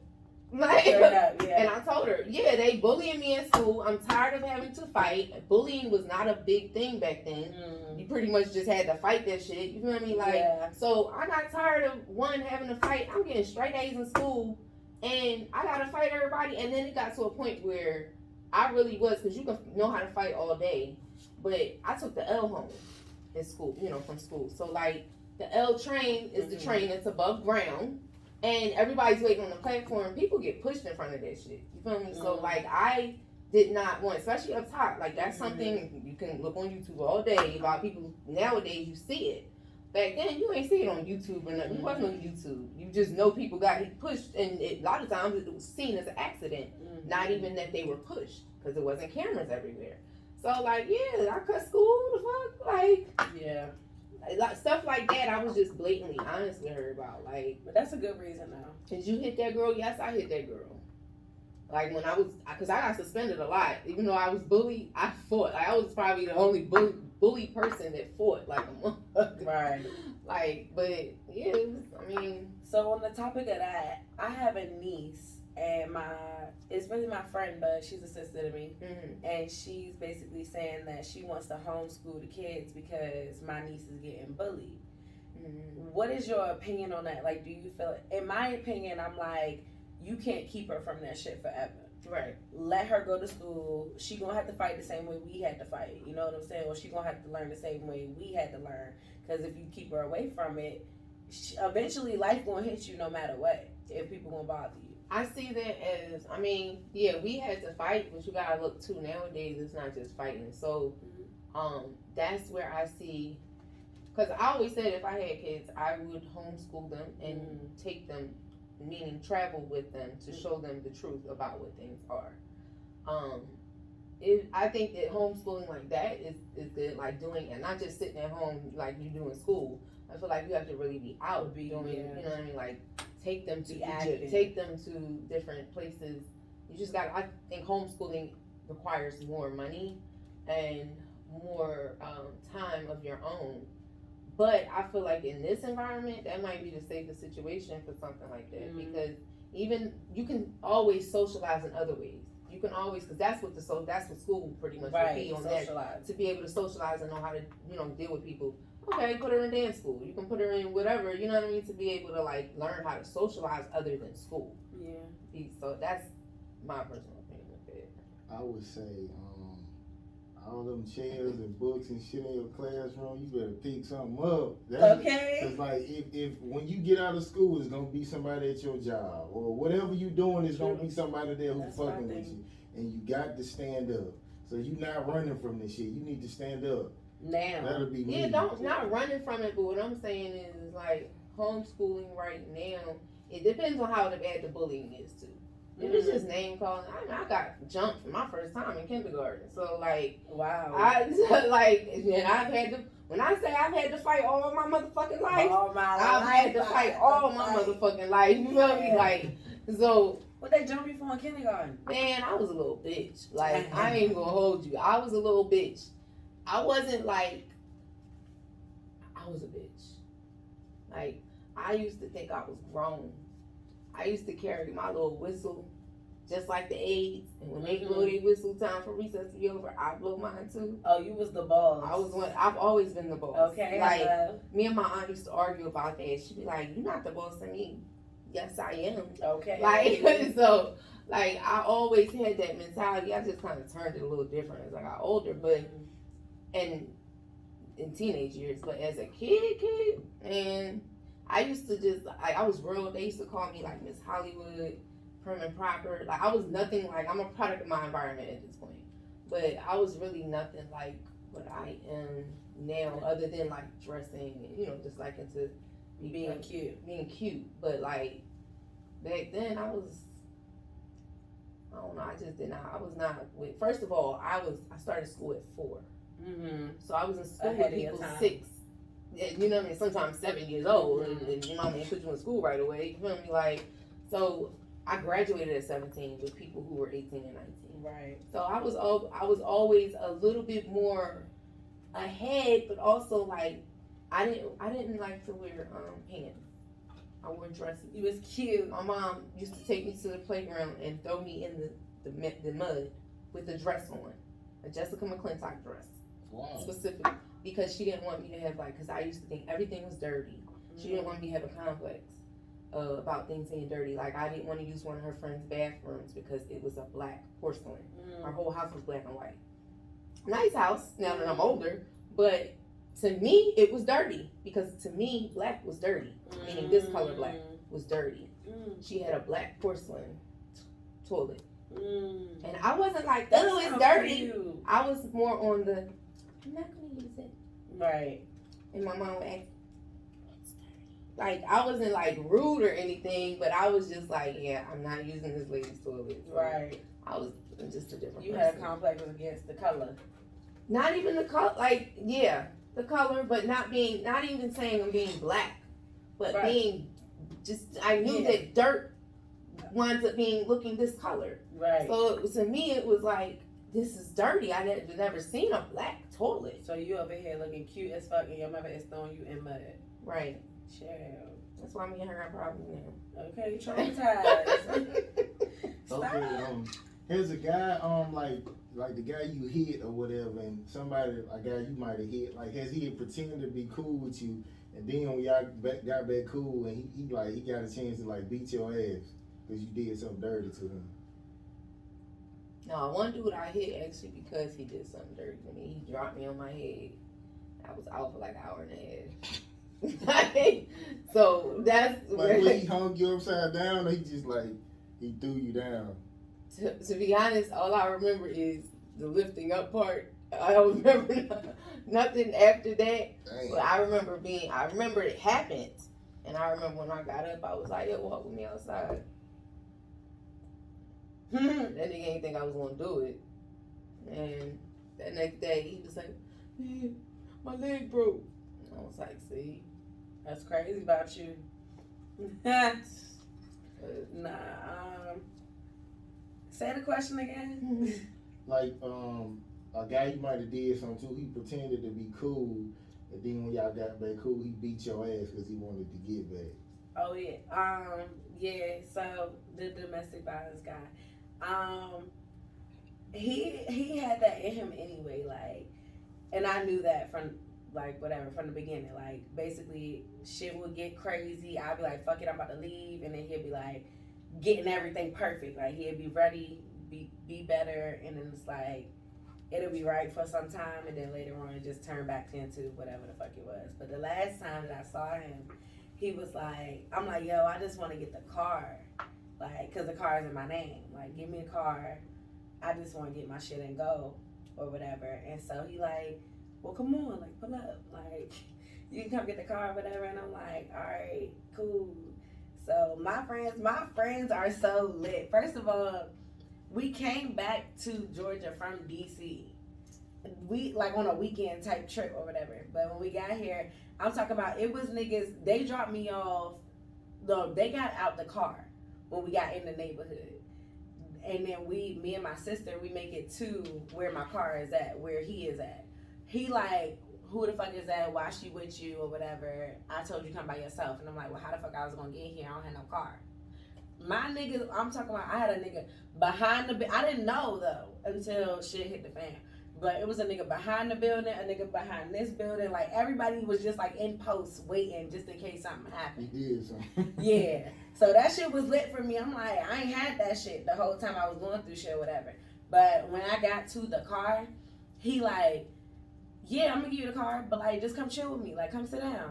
Like, and I told her, yeah, they bullying me in school. I'm tired of having to fight. Bullying was not a big thing back then. You pretty much just had to fight that shit. You feel what I mean? Like, so I got tired of having to fight. I'm getting straight A's in school, and I gotta fight everybody. And then it got to a point where I really was, because you can know how to fight all day, but I took the L home in school. You know, from school. So like the L train is the train that's above ground. And everybody's waiting on the platform. People get pushed in front of that shit. You feel me? So, like, I did not want, especially up top, like, that's something you can look on YouTube all day about people. Nowadays, you see it. Back then, you ain't see it on YouTube or nothing. It wasn't on YouTube. You just know people got pushed. And a lot of times, it was seen as an accident. Not even that they were pushed. Because there wasn't cameras everywhere. So, like, yeah, I cut school. The fuck? Like, yeah. Stuff like that, I was just blatantly honest with her about. Like, but that's a good reason now. Did you hit that girl? Yes, I hit that girl. Like when because I got suspended a lot. Even though I was bullied, I fought. Like, I was probably the only bully person that fought like a motherfucker. Right. Like, but yeah, I mean. So on the topic of that, I have a niece, and it's really my friend, but she's a sister to me, and she's basically saying that she wants to homeschool the kids because my niece is getting bullied. What is your opinion on that? Like, do you feel? In my opinion, I'm like, you can't keep her from that shit forever. Right. Let her go to school. She gonna have to fight the same way we had to fight. You know what I'm saying? Or she gonna have to learn the same way we had to learn. Because if you keep her away from it, eventually life gonna hit you no matter what. If people gonna bother you. I see that as, I mean, yeah, we had to fight, but you gotta look too. Nowadays, it's not just fighting. So, that's where I see. Because I always said if I had kids, I would homeschool them and take them, meaning travel with them to show them the truth about what things are. I think that homeschooling like that is good, like doing, and not just sitting at home like you do in school. I feel like you have to really be out, doing, you know what I mean? Like, take them to Egypt, take them to different places. You just got, I think homeschooling requires more money and more time of your own. But I feel like in this environment, that might be the safest situation for something like that. Because even you can always socialize in other ways. You can always, because that's what school pretty much would be on that, to be able to socialize and know how to, deal with people. Okay, put her in dance school. You can put her in whatever, you know what I mean, to be able to like learn how to socialize other than school. Yeah. So that's my personal opinion with it. I would say, all them chairs and books and shit in your classroom, you better pick something up. Because like if when you get out of school, it's gonna be somebody at your job or whatever you doing, it's gonna be somebody there who's fucking with you, and you got to stand up. So you're not running from this shit. You need to stand up. Now. That'll be me. Yeah, not running from it, but what I'm saying is like homeschooling right now. It depends on how bad the bullying is too. If it's just name calling, I got jumped for my first time in kindergarten. So like, wow. And I've had to. When I say I've had to fight all my motherfucking life, I've had to fight all my motherfucking life. You feel me? Like, so. What they jumped you for in kindergarten? Man, I was a little bitch. Like, I ain't gonna hold you. I was a little bitch. I wasn't like, I was a bitch. Like, I used to think I was grown. I used to carry my little whistle just like the aides. And when they blow their whistle, time for recess to be over, I blow mine too. Oh, you was the boss. I was one. I've always been the boss. Okay. Like me and my aunt used to argue about that. She'd be like, "You're not the boss of me." Yes, I am. Okay. Like so, like I always had that mentality. I just kind of turned it a little different as I got older, but and in teenage years, but as a kid, and I used to just I was real. They used to call me like Miss Hollywood, prim and proper. Like I was nothing like I'm a product of my environment at this point, but I was really nothing like what I am now, other than like dressing and just like into being cute. But like back then, I don't know. I just did not. I was not with. First of all, I started school at 4. So I was in school with people 6. You know what I mean? Sometimes 7 years old, and you know what I mean? Put you in school right away. You feel me? Like, so I graduated at 17 with people who were 18 and 19. Right. So I was always a little bit more ahead, but also like I didn't like to wear pants. I wore dresses. You was cute. My mom used to take me to the playground and throw me in the mud with a dress on, a Jessica McClintock dress. Wow. Specifically, because she didn't want me to have because I used to think everything was dirty. She didn't want me to have a complex about things being dirty. Like I didn't want to use one of her friend's bathrooms because it was a black porcelain. Our whole house was black and white. Nice house now that I'm older, but to me it was dirty because to me black was dirty. Meaning this color black was dirty. She had a black porcelain toilet. And I wasn't like, oh, it's dirty. Cute. I was more on the, I'm not going to use it. Right. And my mom would ask, it's dirty. Like, I wasn't like rude or anything, but I was just like, yeah, I'm not using this lady's toilet. So right. I was just a different You person. had a complex against the color. Not even the color, like, yeah, the color, but not even saying I'm being black, but right. being just, I knew that dirt winds up looking this color. Right. So to me, it was like, this is dirty. I never seen a black toilet. So you over here looking cute as fuck, and your mother is throwing you in mud. Right. Child. That's why me and her got problems now. Okay, traumatized. Okay. Here's a guy. Like the guy you hit or whatever, and a guy you might have hit. Like, has he pretended to be cool with you, and then when y'all got back cool, and he got a chance to like beat your ass because you did something dirty to him? No, one dude I hit actually because he did something dirty to me. He dropped me on my head. I was out for like an hour and a half. So that's like when he hung you upside down, or he just like he threw you down. To be honest, all I remember is the lifting up part. I don't remember nothing after that. Dang. But I remember it happened, and I remember when I got up, I was like, "Yo, walk with me outside." That nigga ain't think I was gonna do it. And that next day, he was like, "Man, my leg broke." I was like, "See, that's crazy about you." Nah. Say the question again. Like, a guy you might have did something to, he pretended to be cool, and then when y'all got back cool, he beat your ass because he wanted to get back. Oh yeah. Yeah. So the domestic violence guy, he had that in him anyway. Like, and I knew that from from the beginning. Like, basically, shit would get crazy. I'd be like, "Fuck it, I'm about to leave," and then he'd be like, getting everything perfect. Like, he'd be ready, be better, and then it's like it'll be right for some time, and then later on it just turned back into whatever the fuck it was. But the last time that I saw him, he was like, I'm like, "Yo, I just want to get the car, like, cause the car is in my name. Like, give me the car. I just want to get my shit and go, or whatever." And so he like, "Well, come on, like, pull up, like, you can come get the car, or whatever." And I'm like, "All right, cool." So my friends are so lit. First of all, we came back to Georgia from DC. We like on a weekend type trip or whatever. But when we got here, I'm talking about it was niggas. They dropped me off. No, they got out the car when we got in the neighborhood, and then me and my sister, we make it to where my car is at, where he is at. He like, "Who the fuck is that? Why she with you or whatever? I told you come by yourself." And I'm like, "Well, how the fuck I was gonna get here? I don't have no car." My niggas, I'm talking about, I had a nigga behind the, I didn't know though until shit hit the fan. But it was a nigga behind the building, a nigga behind this building. Like, everybody was just like in post waiting just in case something happened. He did something. Yeah. So that shit was lit for me. I'm like, I ain't had that shit the whole time I was going through shit or whatever. But when I got to the car, he like, yeah, I'm gonna give you the car, but like, just come chill with me. Like, come sit down.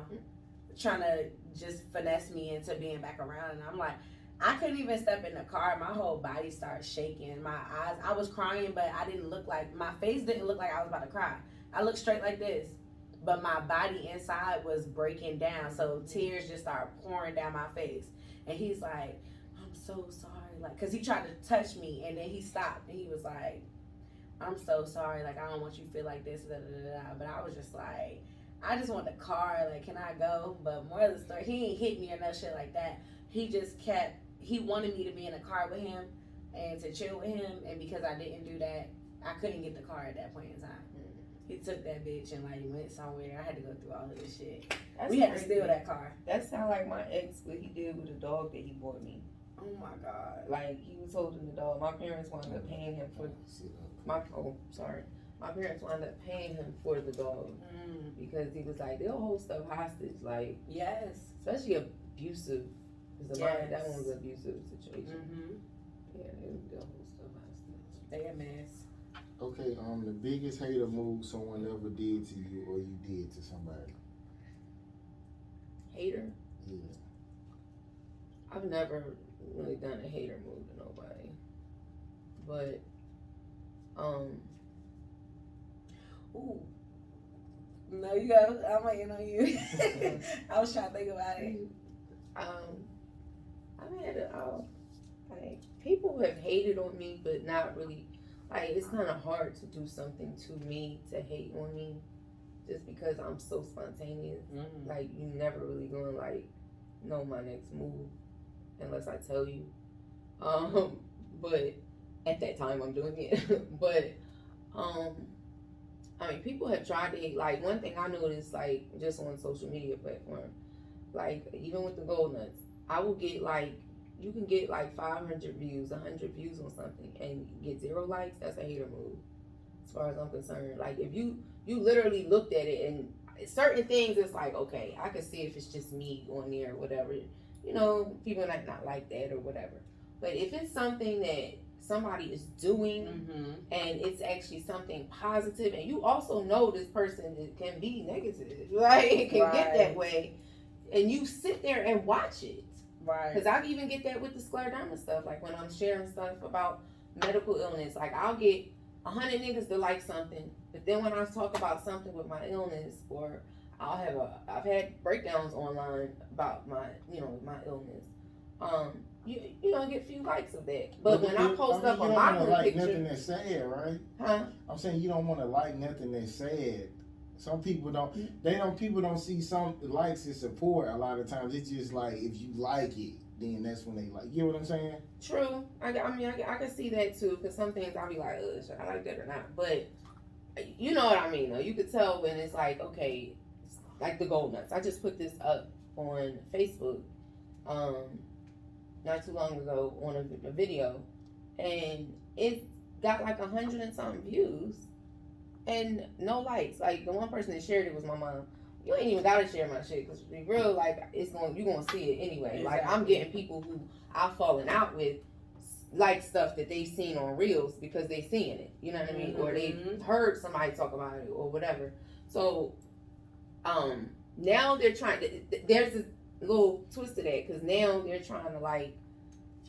Trying to just finesse me into being back around. And I'm like, I couldn't even step in the car. My whole body started shaking. My eyes, I was crying, but I didn't look like, my face didn't look like I was about to cry. I looked straight like this. But my body inside was breaking down. So tears just started pouring down my face. And he's like, I'm so sorry. Like, cause he tried to touch me and then he stopped and he was like, I'm so sorry. Like, I don't want you to feel like this. Da, da, da, da. But I was just like, I just want the car. Like, can I go? But more of the story, he ain't hit me or no shit like that. He just kept, he wanted me to be in a car with him and to chill with him. And because I didn't do that, I couldn't get the car at that point in time. He took that bitch and like went somewhere. I had to go through all of this shit. We had to steal that car. That sound like my ex, what he did with a dog that he bought me. Oh my God. Like, he was holding the dog. My parents wound up paying him for my parents wound up paying him for the dog because he was like, they'll hold stuff hostage. Like, yes, especially abusive. Because that one was an abusive situation. Yeah, they'll hold stuff hostage. They a mess. Okay, the biggest hater move someone ever did to you or you did to somebody. Hater? Yeah. I've never really done a hater move to nobody. But, ooh. No, you go. I'm waiting on you. I was trying to think about it. I've had like, people have hated on me, but not really. Like, it's kind of hard to do something to me to hate on me, just because I'm so spontaneous. Like, you never really gonna like know my next move unless I tell you. But at that time I'm doing it. But I mean, people have tried to hate. Like, one thing I noticed, like, just on social media platform, like, even with the gold nuts, I will get, like, you can get, like, 500 views, 100 views on something, and get 0 likes. That's a hater move, as far as I'm concerned. Like, if you literally looked at it, and certain things, it's like, okay, I can see if it's just me on there or whatever. You know, people might not like that or whatever. But if it's something that somebody is doing and it's actually something positive, and you also know this person can be negative, like, it can get that way, and you sit there and watch it. Right. Because I even get that with the scleroderma stuff. Like, when I'm sharing stuff about medical illness, like, I'll get 100 niggas to like something, but then when I talk about something with my illness, or I've had breakdowns online about my illness. You don't get a few likes of that. But when I post up on my little picture, nothing that's sad, right? Huh? I'm saying you don't want to like nothing that's sad. Some people don't. People don't see some likes as support. A lot of times it's just like, if you like it, then that's when they like. You know what I'm saying? True. I can see that too. Because some things I'll be like, should I like that or not? But you know what I mean, though. You could tell when it's like, okay, like the gold nuts. I just put this up on Facebook, not too long ago, on a video, and it got like 100 and something views and no likes. Like, the one person that shared it was my mom. You ain't even gotta share my shit, because be real, like, you gonna see it anyway. Exactly. Like, I'm getting people who I've fallen out with like stuff that they've seen on reels because they seeing it, you know what I mean, or they heard somebody talk about it or whatever. So now they're trying to, there's a little twist to that, because now they're trying to, like,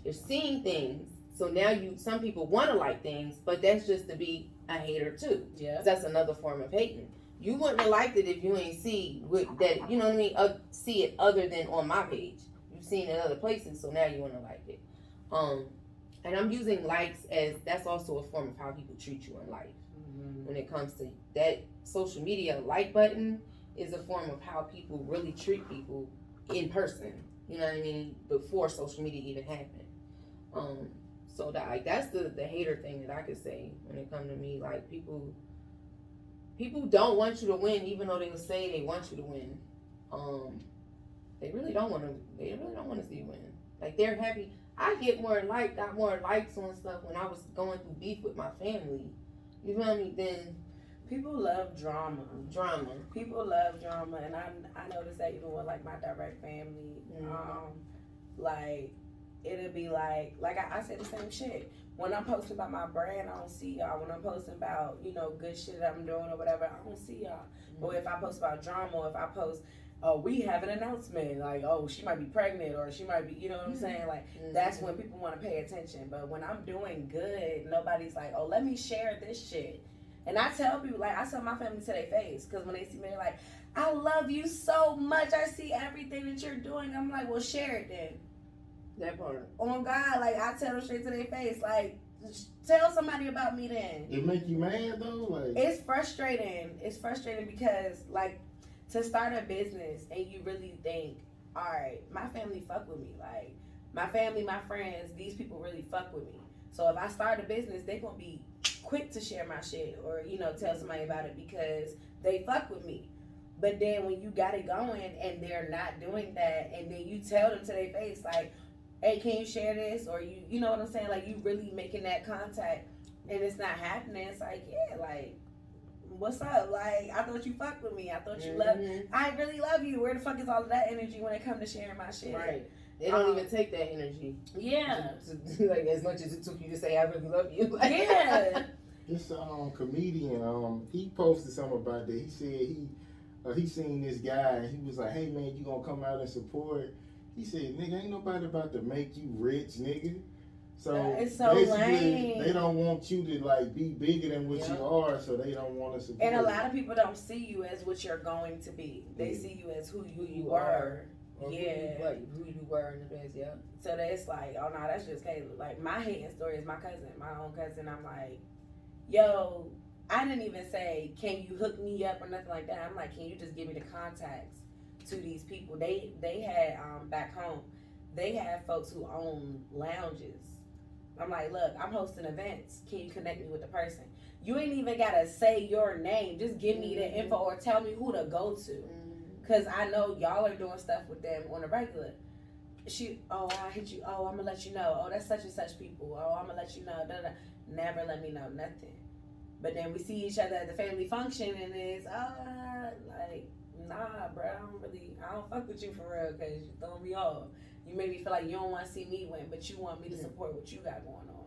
they're seeing things, so now some people want to like things, but that's just to be a hater too. Yeah, that's another form of hating. You wouldn't have liked it if you ain't see that, you know what I mean, see it other than on my page. You've seen it in other places, so now you want to like it. And I'm using likes as, that's also a form of how people treat you in life. When it comes to that social media, like button is a form of how people really treat people in person. You know what I mean? Before social media even happened. So that, like, that's the hater thing that I could say when it comes to me. Like, people don't want you to win, even though they will say they want you to win. They really don't want to see you win. Like, they're happy. I got more likes on stuff when I was going through beef with my family. You feel me? Then people love drama. People love drama, and I noticed that even with like my direct family. Like it'll be like I said the same shit. When I'm posting about my brand, I don't see y'all. When I'm posting about, good shit that I'm doing or whatever, I don't see y'all. But if I post about drama, or if I post, oh, we have an announcement, like, oh, she might be pregnant, or she might be, you know what I'm saying? Like, that's when people want to pay attention. But when I'm doing good, nobody's like, oh, let me share this shit. And I tell people, like, I tell my family to their face, because when they see me, they're like, I love you so much. I see everything that you're doing. I'm like, well, share it then. That part. Oh God, like I tell them straight to their face, like tell somebody about me then. It make you mad though? Like it's frustrating. It's frustrating because like to start a business and you really think, all right, my family fuck with me. Like my family, my friends, these people really fuck with me. So if I start a business, they gonna be quick to share my shit or, tell somebody about it because they fuck with me. But then when you got it going and they're not doing that and then you tell them to their face like, hey, can you share this? Or you know what I'm saying? Like, you really making that contact and it's not happening. It's like, yeah, like, what's up? Like, I thought you fucked with me. I thought you loved me. I really love you. Where the fuck is all of that energy when it comes to sharing my shit? Right. They don't even take that energy. Yeah. Like, as much as it took you to say, I really love you. Like, yeah. This comedian, he posted something about that. He said he seen this guy and he was like, hey, man, you gonna come out and support? He said, nigga, ain't nobody about to make you rich, nigga. So it's so lame. They don't want you to like be bigger than what you are, so they don't want to support. And a lot of people don't see you as what you're going to be. They see you as who you were. Or yeah. Who you were in the past, yeah. So that's like, oh no, that's just Kayla. Like my hating story is my own cousin. I'm like, yo, I didn't even say, can you hook me up or nothing like that. I'm like, can you just give me the contacts to these people? They had back home, they had folks who own lounges. I'm like, look, I'm hosting events. Can you connect me with the person? You ain't even gotta say your name. Just give me the info or tell me who to go to. Cause I know y'all are doing stuff with them on a regular. I hit you. Oh, I'm gonna let you know. Oh, that's such and such people. Oh, I'm gonna let you know. Da-da. Never let me know nothing. But then we see each other at the family function and it's like, nah, bro, I don't fuck with you for real because you throwing me off. You made me feel like you don't want to see me win, but you want me to support what you got going on.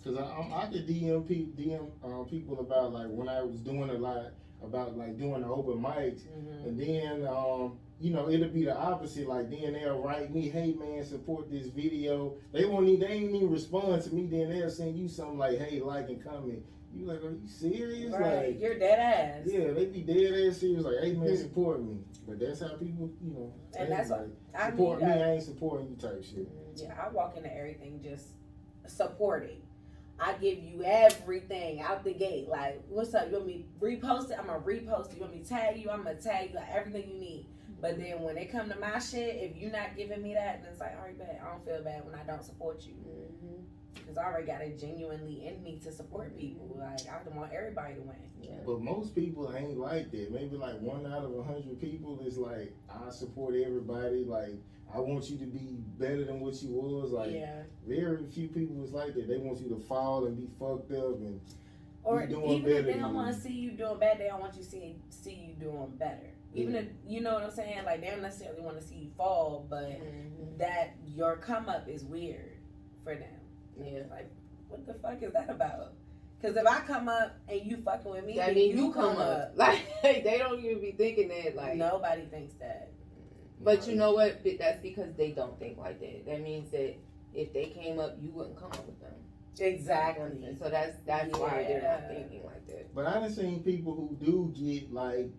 Cause I could DM people about like when I was doing a lot about like doing the open mics, and then it'll be the opposite. Like then they'll write me, hey man, support this video. They ain't even respond to me. Then they'll send you something like, hey, like and comment. You like, are you serious? Right, like you're dead ass. Yeah, they be dead ass serious. Like, hey man, support me. But that's how people, And that's what support me. I ain't supporting you type shit. Yeah, I walk into everything just supporting. I give you everything out the gate. Like, what's up? You want me to repost it? I'm gonna repost it. You want me to tag you? I'm gonna tag you. Like everything you need. But then when it come to my shit, if you're not giving me that, then it's like, all right, bad. I don't feel bad when I don't support you. Because I already got it genuinely in me to support people. Like, I want everybody to win. Yeah. But most people ain't like that. Maybe like 1 out of 100 people is like, I support everybody. Like, I want you to be better than what you was. Like, very few people is like that. They want you to fall and be fucked up and or be doing even better if they don't want to see you doing bad, they don't want you to see you doing better. Even if, you know what I'm saying? Like, they don't necessarily want to see you fall, but that your come up is weird for them. Yeah. Like, what the fuck is that about? Because if I come up and you fucking with me, that means you come up. Like, they don't even be thinking that. Like, nobody thinks that. But you know what? That's because they don't think like that. That means that if they came up, you wouldn't come up with them. Exactly. So that's why they're not thinking like that. But I done seen people who do get like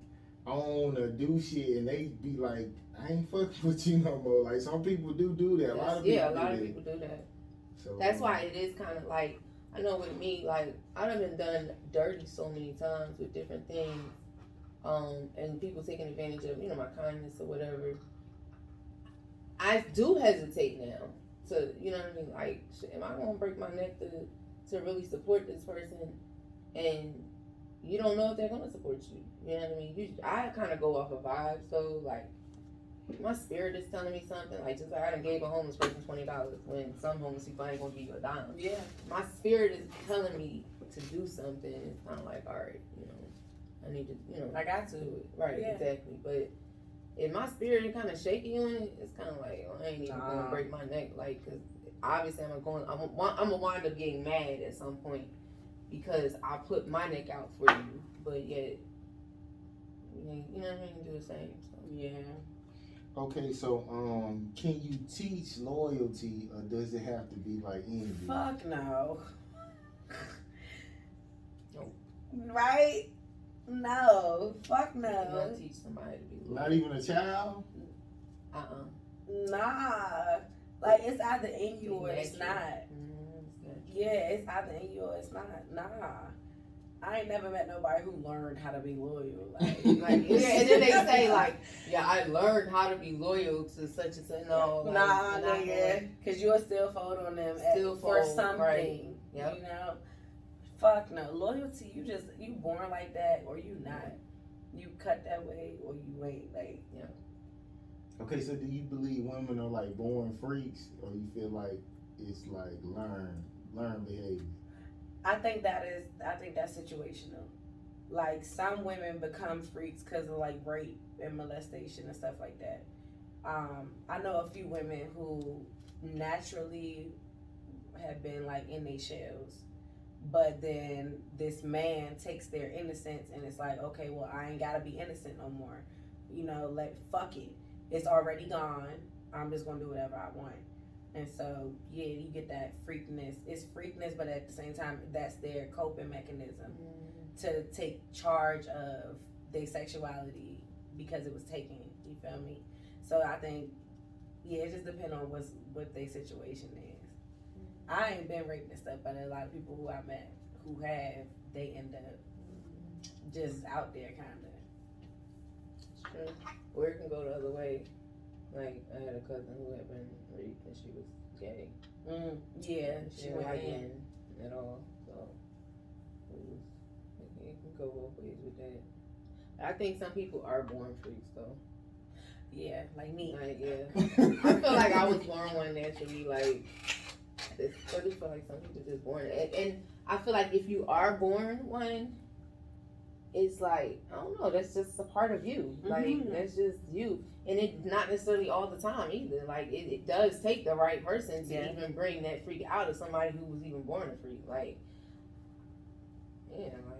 on or do shit and they be like, I ain't fucking with you no more. Like some people do that. A lot of people do that. So that's why it is kind of like, I know with me, like I done been done dirty so many times with different things, and people taking advantage of my kindness or whatever. I do hesitate now to, you know what I mean? Like, am I gonna break my neck to really support this person? And you don't know if they're gonna support you. You know what I mean? I kind of go off a vibe. So like, my spirit is telling me something. Like, just like I done gave a homeless person $20 when some homeless people ain't gonna give you a dime. Yeah. My spirit is telling me to do something. It's kind of like, all right, you know, I need to, you know, I got to. do it. Right, Yeah. exactly. But if my spirit is kind of shaky on it, it's kind of like, I ain't even gonna break my neck. Like, cause obviously I'm gonna wind up getting mad at some point because I put my neck out for you, but yet, you know what I mean, do the same. So. Yeah. Okay, so can you teach loyalty, or does it have to be like envy? Fuck no. No. Right? No. Fuck You no. don't teach somebody to be loyal. Not even a child? Nah. Like, it's either in you or it's Natural. not. Yeah, it's either in you or it's not. Nah. I ain't never met nobody who learned how to be loyal. Like yeah, and then they say like, yeah, I learned how to be loyal to such and such. No, like, nah, nigga, because you'll still fold on them for something. Right. Yep. You know, fuck no. Loyalty, you born like that or you not. You cut that way or you ain't. Like, yeah. Okay, so do you believe women are like born freaks, or you feel like it's like learned behavior? I think that's situational. Like, some women become freaks because of like rape and molestation and stuff like that. I know a few women who naturally have been like in their shells, but then this man takes their innocence and it's like, okay, well, I ain't gotta be innocent no more. You know, fuck it. It's already gone. I'm just gonna do whatever I want. And so, yeah, you get that freakness. It's freakness, but at the same time, that's their coping mechanism to take charge of their sexuality because it was taken. You feel me? So I think, yeah, it just depends on what their situation is. I ain't been raped and stuff, but a lot of people who I met who have, they end up just out there, kind of. True. Or it can go the other way. Like, I had a cousin who had been raped and she was gay. Yeah, She didn't like men at all. So, it can go both ways with that. I think some people are born freaks, though. Yeah, like me. Like, yeah. I feel like I was born one naturally, like, I just feel like some people just born. And I feel like if you are born one, it's like, I don't know, that's just a part of you. Like, that's just you. And it's not necessarily all the time either. Like, it does take the right person to even bring that freak out of somebody who was even born a freak. Like, yeah, like.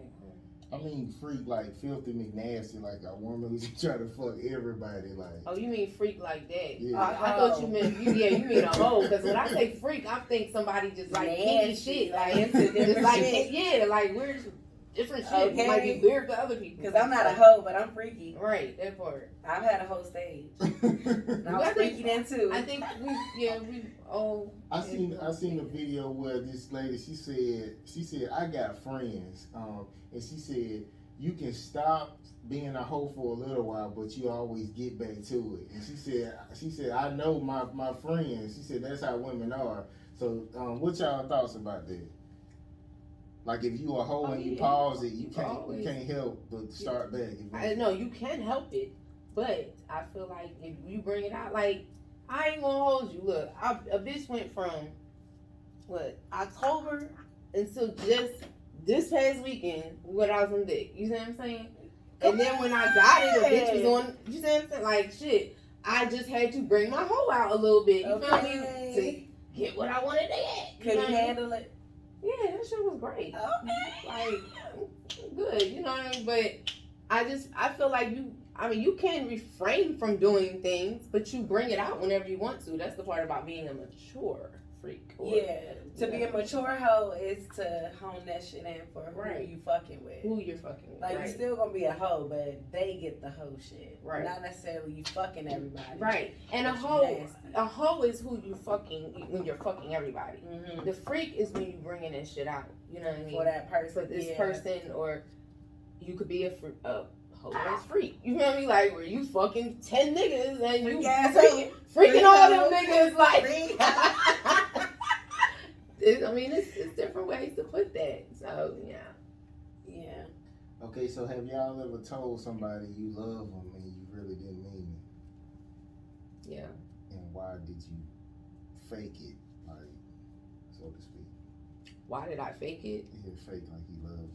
I mean, freak like filthy McNasty, like a woman who's trying to fuck everybody. Like, oh, you mean freak like that? Yeah. I thought you meant you mean a hoe. Because when I say freak, I think somebody just like kinky shit, like just like shit. Yeah, like weird, different shit. Okay. Might be weird to other people. Because I'm not a hoe, but I'm freaky. Right, that part. I've had a whole stage. And I was freaky then too. I think I seen a video where this lady she said I got friends, and she said you can stop being a hoe for a little while, but you always get back to it. And she said I know my friends. She said that's how women are. So what y'all thoughts about that? Like if you a hoe and you pause it, you can't help but start back. I know you can help it, but I feel like if you bring it out, like I ain't gonna hold you. Look, a bitch went from October until just this past weekend without some dick. You see what I'm saying? And then when I got it, the bitch was on. You see what I'm saying? Like shit, I just had to bring my hoe out a little bit. You feel me? To get what I wanted to get. Can you handle it? Yeah, that shit was great. Okay. Like, good, you know what I mean? But I feel like you can refrain from doing things, but you bring it out whenever you want to. That's the part about being a mature freak. To be a mature hoe is to hone that shit in for who you fucking with. Who you're fucking with. Like, you're still gonna be a hoe, but they get the hoe shit. Right. Not necessarily you fucking everybody. Right. And a hoe is who you fucking when you're fucking everybody. Mm-hmm. The freak is when you bringing that shit out. You know what I mean? For that person. For this person, or you could be a hoe-ass freak. You know what I mean? Like where you fucking 10 niggas and you freaking all them niggas like. It's different ways to put that. So yeah. Okay, so have y'all ever told somebody you love them and you really didn't mean Yeah. And why did you fake it, like, so to speak? Why did I fake it? He fake like he loved you.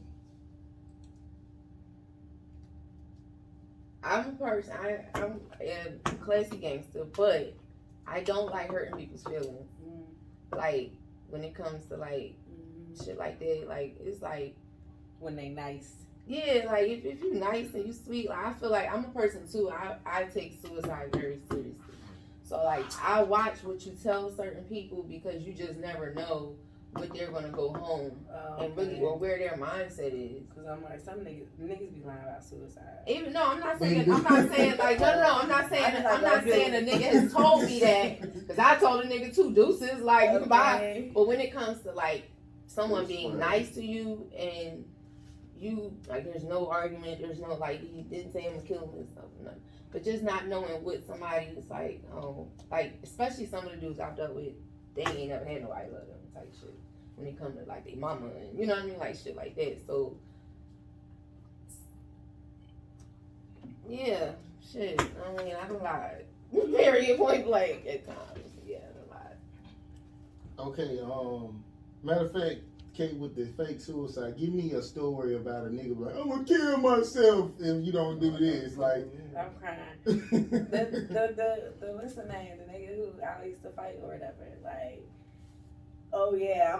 I'm a person. I'm a classy gangster, but I don't like hurting people's feelings. Like when it comes to like shit like that, like it's like when they nice. Yeah, like if you nice and you sweet, like I feel like I'm a person too. I take suicide very seriously. So like I watch what you tell certain people because you just never know what they're gonna go home and really or where their mindset is. Cause I'm like some niggas be lying about suicide. Even no, I'm not saying like no, I'm not saying a nigga has told me that because I told a nigga too, deuces like bye. But when it comes to like someone being nice to you and you like, there's no argument, there's no like he didn't say I'm gonna kill him and stuff, nothing. But just not knowing what somebody is like, like especially some of the dudes I've dealt with, they ain't never had nobody love them type shit. When it comes to like their mama and you know what I mean, like shit like that. So yeah, shit. I mean, I lied. Very point blank at times. Yeah, I lied. Okay. Matter of fact, Kate, with the fake suicide, give me a story about a nigga like I'm gonna kill myself if you don't do this. Like I'm crying. the what's the name? The nigga who I used to fight or whatever. Like, oh yeah,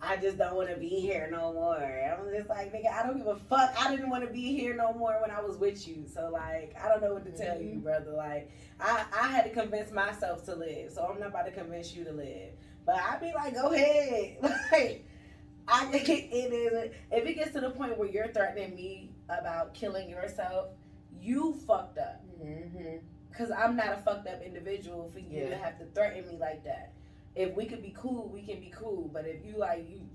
I just don't want to be here no more. I'm just like, nigga, I don't give a fuck. I didn't want to be here no more when I was with you. So like, I don't know what to tell you, brother. Like, I had to convince myself to live. So I'm not about to convince you to live. But I be like, go ahead. Like, if it gets to the point where you're threatening me about killing yourself, you fucked up. Because I'm not a fucked up individual for you to have to threaten me like that. If we could be cool, we can be cool. But if you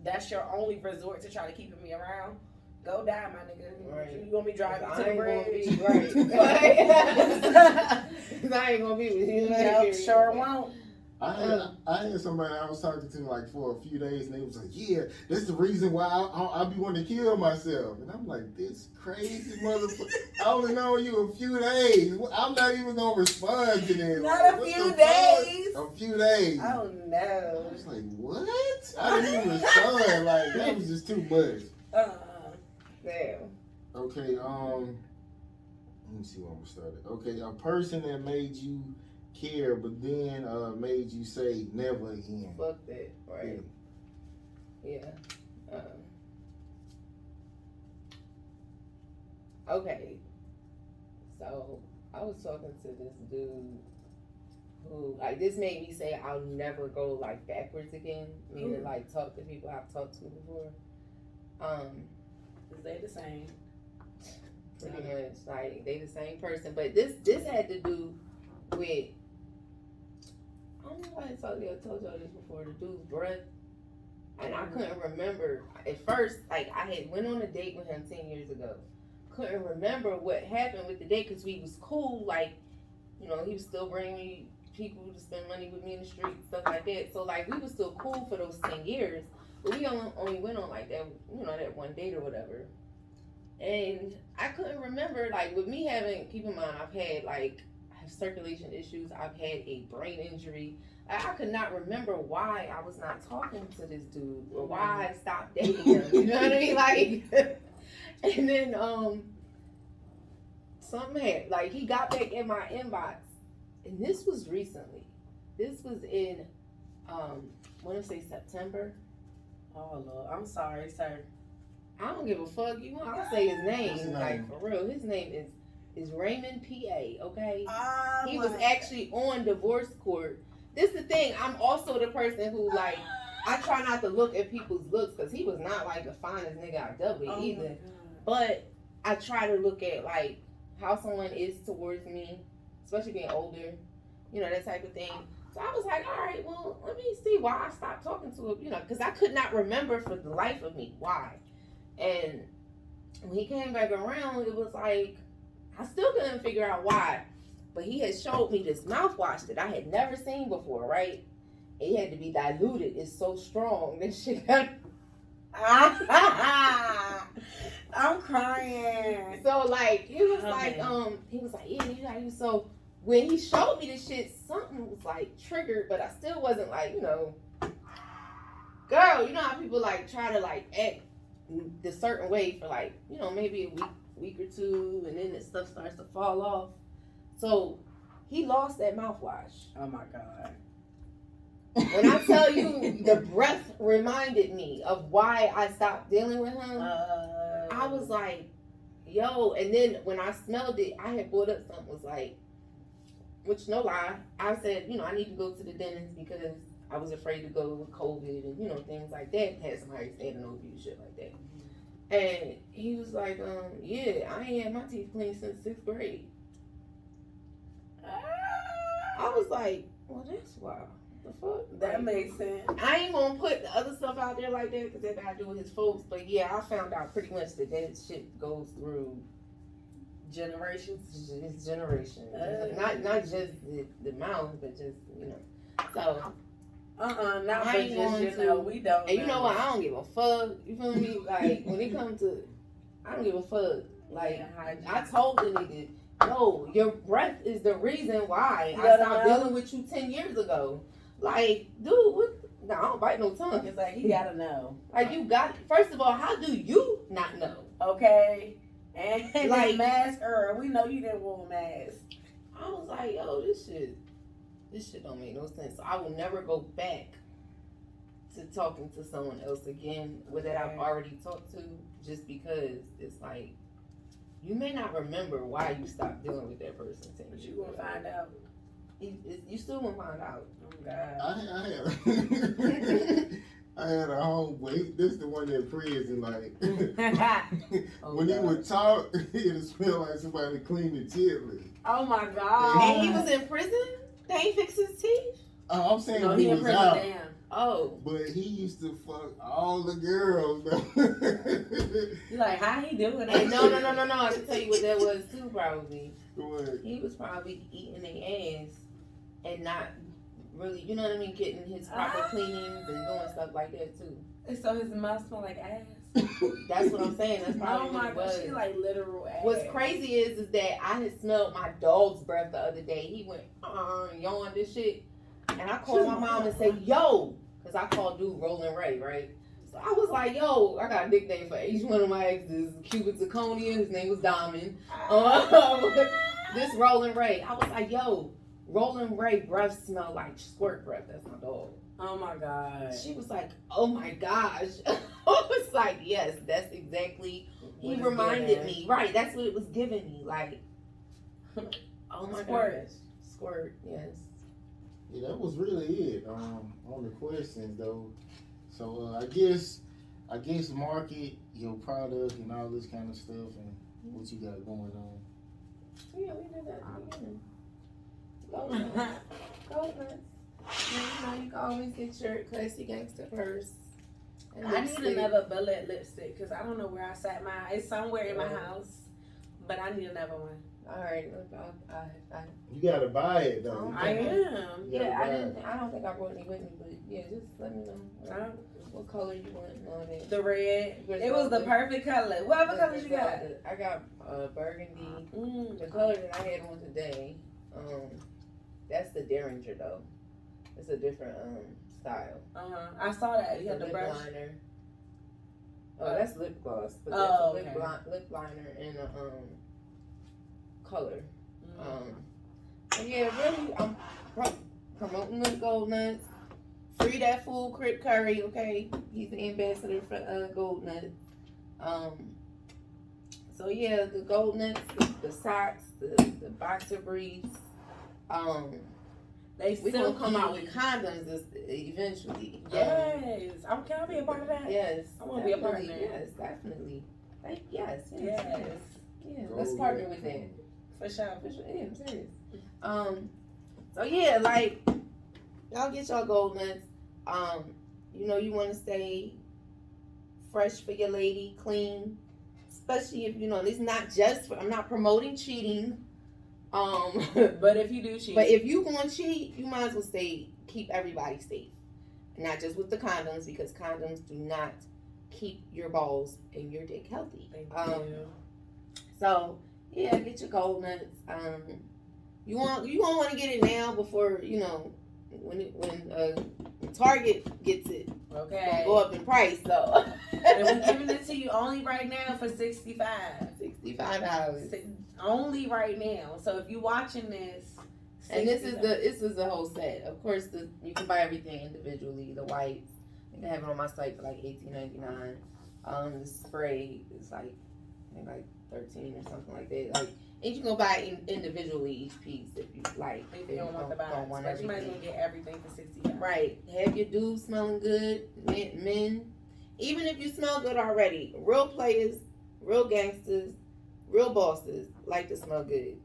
that's your only resort to try to keep me around, go die, my nigga. Right. You want me to drive you to the bridge? Right. I ain't gonna be with you. Nope, sure won't. I had somebody I was talking to like for a few days, and they was like, "Yeah, that's the reason why I be wanting to kill myself." And I'm like, "This crazy motherfucker! I only know you a few days. I'm not even gonna respond to this. Not like, a few days. A few days. Oh no! I was like, "What?" I didn't even respond. Like that was just too much. Damn. Okay. Let me see where I'm started. Okay, a person that made you care, but then made you say never again. Fuck that, right? Yeah. Okay. So I was talking to this dude who like this made me say I'll never go like backwards again. Meaning like talk to people I've talked to before. Is they the same? Pretty much like they the same person, but this had to do with. I don't know why I told y'all this before. The dude's breath, and I couldn't remember at first. Like I had went on a date with him 10 years ago. Couldn't remember what happened with the date because we was cool. Like, you know, he was still bringing me people to spend money with me in the street, stuff like that. So like we was still cool for those 10 years, but we only went on like that, you know, that one date or whatever. And I couldn't remember like with me having. Keep in mind, I've had like. Circulation issues. I've had a brain injury. I could not remember why I was not talking to this dude or why I stopped dating him. You know what I mean? Like, and then something had like he got back in my inbox, and this was recently. This was in I want to say September. Oh Lord, I'm sorry, sir. I don't give a fuck. You want? I'll say his name. Like for real, his name is Raymond P.A., okay? He was actually on divorce court. This is the thing. I'm also the person who, like, I try not to look at people's looks because he was not, like, the finest nigga I dealt with either. But I try to look at, like, how someone is towards me, especially being older, you know, that type of thing. So I was like, all right, well, let me see why I stopped talking to him, you know, because I could not remember for the life of me why. And when he came back around, it was like, I still couldn't figure out why, but he had showed me this mouthwash that I had never seen before, right? It had to be diluted. It's so strong. This shit got... I'm crying. So, like, he was like, yeah, you got you. So, when he showed me the shit, something was like triggered, but I still wasn't like, you know, girl, you know how people like try to like act the certain way for like, you know, maybe a week or two, and then the stuff starts to fall off. So he lost that mouthwash. Oh my God. When I tell you the breath reminded me of why I stopped dealing with him, I was like, yo, and then when I smelled it, I had brought up something was like, which no lie, I said, you know, I need to go to the dentist because I was afraid to go with COVID and, you know, things like that. Had somebody standing over you, shit like that. And he was like, yeah, I ain't had my teeth cleaned since 6th grade. I was like, well, that's wild. The fuck? That makes sense. I ain't gonna put the other stuff out there like that because that got to do with his folks. But yeah, I found out pretty much that shit goes through Generations. his generation. Not just the mouth, but just, you know. So. Not I but ain't just, going you to. know, we don't. And you know what? I don't give a fuck. You feel me? Like, when it comes to, I don't give a fuck. Like, I told the nigga, yo, your breath is the reason why I stopped dealing with you 10 years ago. Like, dude, what? No, I don't bite no tongue. It's like, he gotta know. Like, you got, first of all, how do you not know? Okay. And Like- like mask, we know you didn't wear a mask. I was like, yo, this shit don't make no sense. So I will never go back to talking to someone else again that I've already talked to, just because it's like, you may not remember why you stopped dealing with that person. But you gonna find out. You still gonna find out. Oh God. I had a homeboy. This is the one that prison, like when he God. would talk, it'd smell like somebody cleaned the chili. Oh my God. And he was in prison? They ain't fix his teeth? Oh, I'm saying No, when he he in was prison out. damn. Oh. But he used to fuck all the girls. You like, how he doing And that? no. I can tell you what that was too, probably. What? He was probably eating their ass and not really, you know what I mean, getting his proper cleanings and doing stuff like that too. So his mouth smell like ass. That's what I'm saying. That's probably Oh what my it God, was. she like literal ass. What's crazy is that I had smelled my dog's breath the other day. He went, yawned this shit. And I called my mom and said, yo, because I called dude Rolling Ray, right? So I was like, yo, I got a nickname for each one of my exes. Cuban Zirconia, his name was Diamond. This Rolling Ray. I was like, yo, Rolling Ray breath smell like squirt breath. That's my dog. Oh my God. She was like, oh my gosh. I was like, yes, that's exactly. He What is reminded given? me. Right, that's what it was giving me. Like, oh my Squirt. gosh. Squirt, yes. Yeah, that was really it on the questions though. So I guess market your product and all this kind of stuff and what you got going on. Yeah, we did that at the beginning. Gold nuts. You know, you can always get your classy gangster purse. And I need lipstick. another bullet lipstick because I don't know where I sat mine. It's somewhere in my house, but I need another one. All right, You gotta buy it though. Oh, I am. You gotta buy it. I don't think I brought any with me, but yeah, just let me know what color you want and all that. The red. It was the perfect color. What other colors you got? I got burgundy. Mm. The color that I had on today, that's the Derringer though. It's a different style. I saw that. You It's had a the lip brush. liner. Oh, that's lip gloss, but Oh, that's okay. a lip liner and a color. And yeah, really, I'm promoting the Gold Nuts. Free that fool, Crip Curry, okay? He's the ambassador for Gold Nuts. So yeah, the Gold Nuts, the socks, the boxer briefs. We gonna come out with condoms eventually. Yes, can I be a part of that? Yes, I want to be a part of definitely, that. Yes, definitely. Yes. Yeah, Gold let's partner Nuts. with that. For sure. Yeah, I'm serious. So yeah, like y'all get y'all Gold Nuts. You know, you want to stay fresh for your lady, clean, especially if you know it's not just for. I'm not promoting cheating. But if you do cheat, But if you gonna cheat, you might as well keep everybody safe, not just with the condoms because condoms do not keep your balls and your dick healthy. Thank you. So yeah, get your Gold Nuts. You won't want to get it now before when Target gets it. Okay. Go up in price though. And we're giving it to you only right now for $65. $65. Only right now. So if you're watching this, and this is the whole set. Of course, you can buy everything individually. The whites, I can have it on my site for like $18.99. The spray is like I think like $13 or something like that. Like, and you can go buy individually each piece if you like. If you don't want the box, but you might as well get everything for $60. Right. Have your dudes smelling good, men. Even if you smell good already, real players, real gangsters, real bosses like to smell good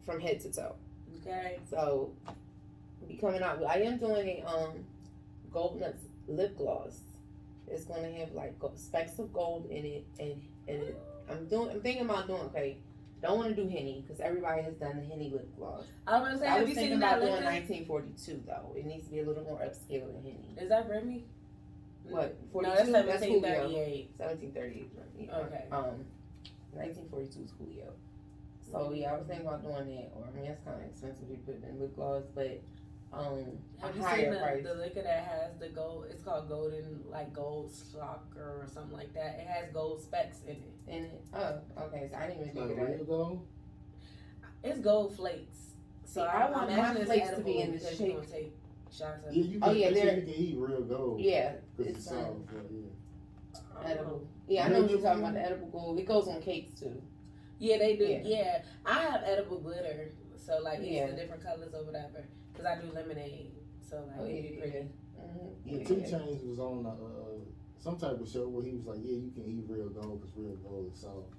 from head to toe. Okay. So, be coming out. I am doing a Gold Nuts lip gloss. It's going to have like specks of gold in it, and I'm thinking about doing. Okay, don't want to do Henny because everybody has done the Henny lip gloss. I was gonna say, have you thinking seen about that doing liquor? 1942 though. It needs to be a little more upscale than Henny. Is that Remy? What? 42? No, that's 1738. 1738. Okay. 1942 is Julio. So yeah, I was thinking about doing that. Or I mean, that's kind of expensive to be putting in lip gloss, but have you higher seen price. the liquor that has the gold? It's called golden, like gold shocker or something like that. It has gold specks in it. Oh, okay. So I didn't even think of that. Gold? It's gold flakes. So See, I want my flakes to be in this because shape. you're gonna take shots of Yeah, you can eat real gold. Yeah, Because it's soft. edible. Yeah, I know what you're talking about, the edible gold. It goes on cakes too. Yeah, they do. Yeah. I have edible glitter, so like it's the different colors or whatever. Because I do lemonade, so like it'd be pretty. Yeah, 2 Chainz was on some type of show where he was like, yeah, you can eat real gold because real gold is soft.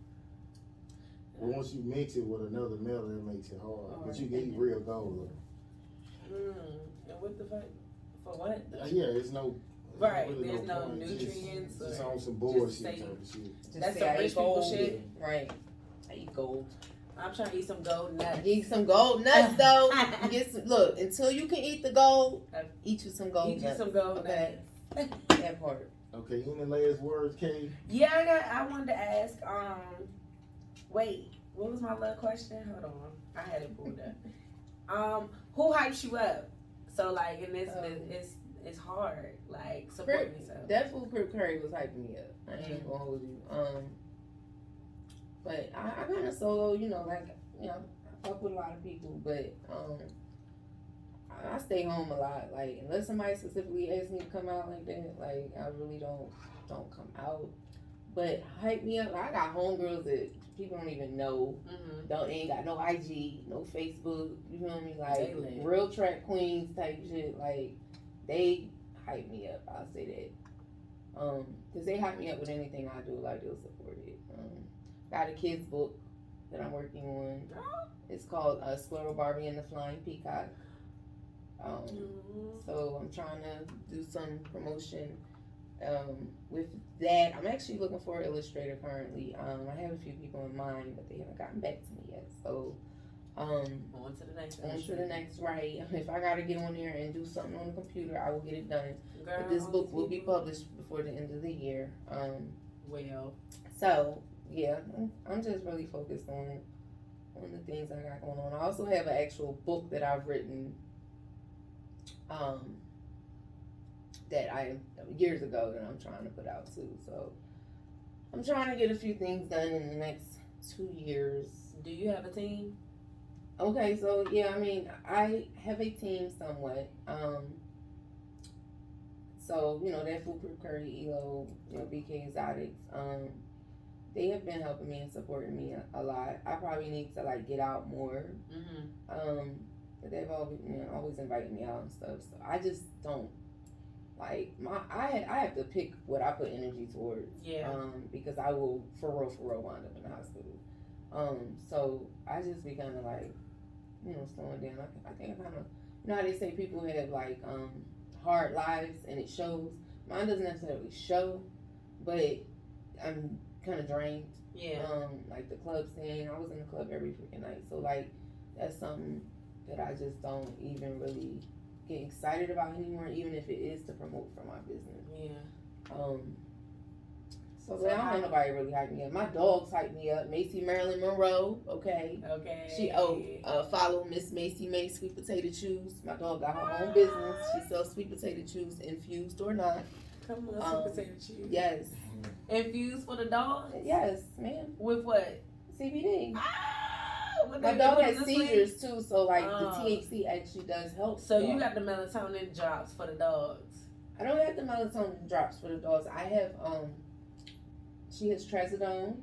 But once you mix it with another metal, it makes it hard. But you can eat real gold. And what the fuck? For what? Yeah, it's no. Right, really there's no point. nutrients. Just on some bullshit type of shit. That's some rich people shit. Right. I eat gold. I'm trying to eat some gold nuts. Eat some gold nuts though. Look, until you can eat the gold, eat you some gold nuts. Eat you some gold nuts. That part. Okay, any last words, Kay? Yeah, I wanted to ask, wait, what was my little question? Hold on. I had it pulled up. Who hypes you up? So like in this it's hard. Like support me so. That food Crip Curry was hyping me up. I ain't gonna hold you. But I kinda solo, I fuck with a lot of people, but I stay home a lot. Like unless somebody specifically asks me to come out like that, like I really don't come out. But hype me up. I got homegirls that people don't even know. Ain't got no IG, no Facebook. You feel me? Like real track queens type shit. Like they hype me up. I'll say that. Cause they hype me up with anything I do. Like they'll support it. Got a kids book that I'm working on. It's called Squirrel Barbie and the Flying Peacock. So I'm trying to do some promotion with that. I'm actually looking for an illustrator currently. I have a few people in mind, but they haven't gotten back to me yet. So on to the next, right? If I gotta get on there and do something on the computer, I will get it done. Girl, but this book will be published before the end of the year. So yeah, I'm just really focused on the things I got going on. I also have an actual book that I've written that I years ago that I'm trying to put out too. So I'm trying to get a few things done in the next 2 years. Do you have a team? Okay, so yeah, I mean I have a team somewhat. So that Food Crip Curry, ELO, BK Exotics, they have been helping me and supporting me a lot. I probably need to like get out more. But they've always invited me out and stuff. So I just don't like I have to pick what I put energy towards. Yeah. Because I will for real wind up in the hospital. So I just be kind of like slowing down. I think I kind of how they say people have like hard lives and it shows. Mine doesn't necessarily show, but I'm kind of drained. Yeah. Like the club scene, I was in the club every freaking night. So like that's something that I just don't even really get excited about anymore, even if it is to promote for my business. Yeah. So I don't have nobody really hype me up. My dogs hype me up. Macy Marilyn Monroe, okay. She follow Miss Macy May Sweet Potato Chews. My dog got her own business. She sells sweet potato chews, infused or not. Come on, sweet potato chews. Yes. Infused for the dog? Yes, ma'am. With what? CBD. My dog has seizures too, so like the THC actually does help. So you got the melatonin drops for the dogs? I don't have the melatonin drops for the dogs. I have she has trazodone.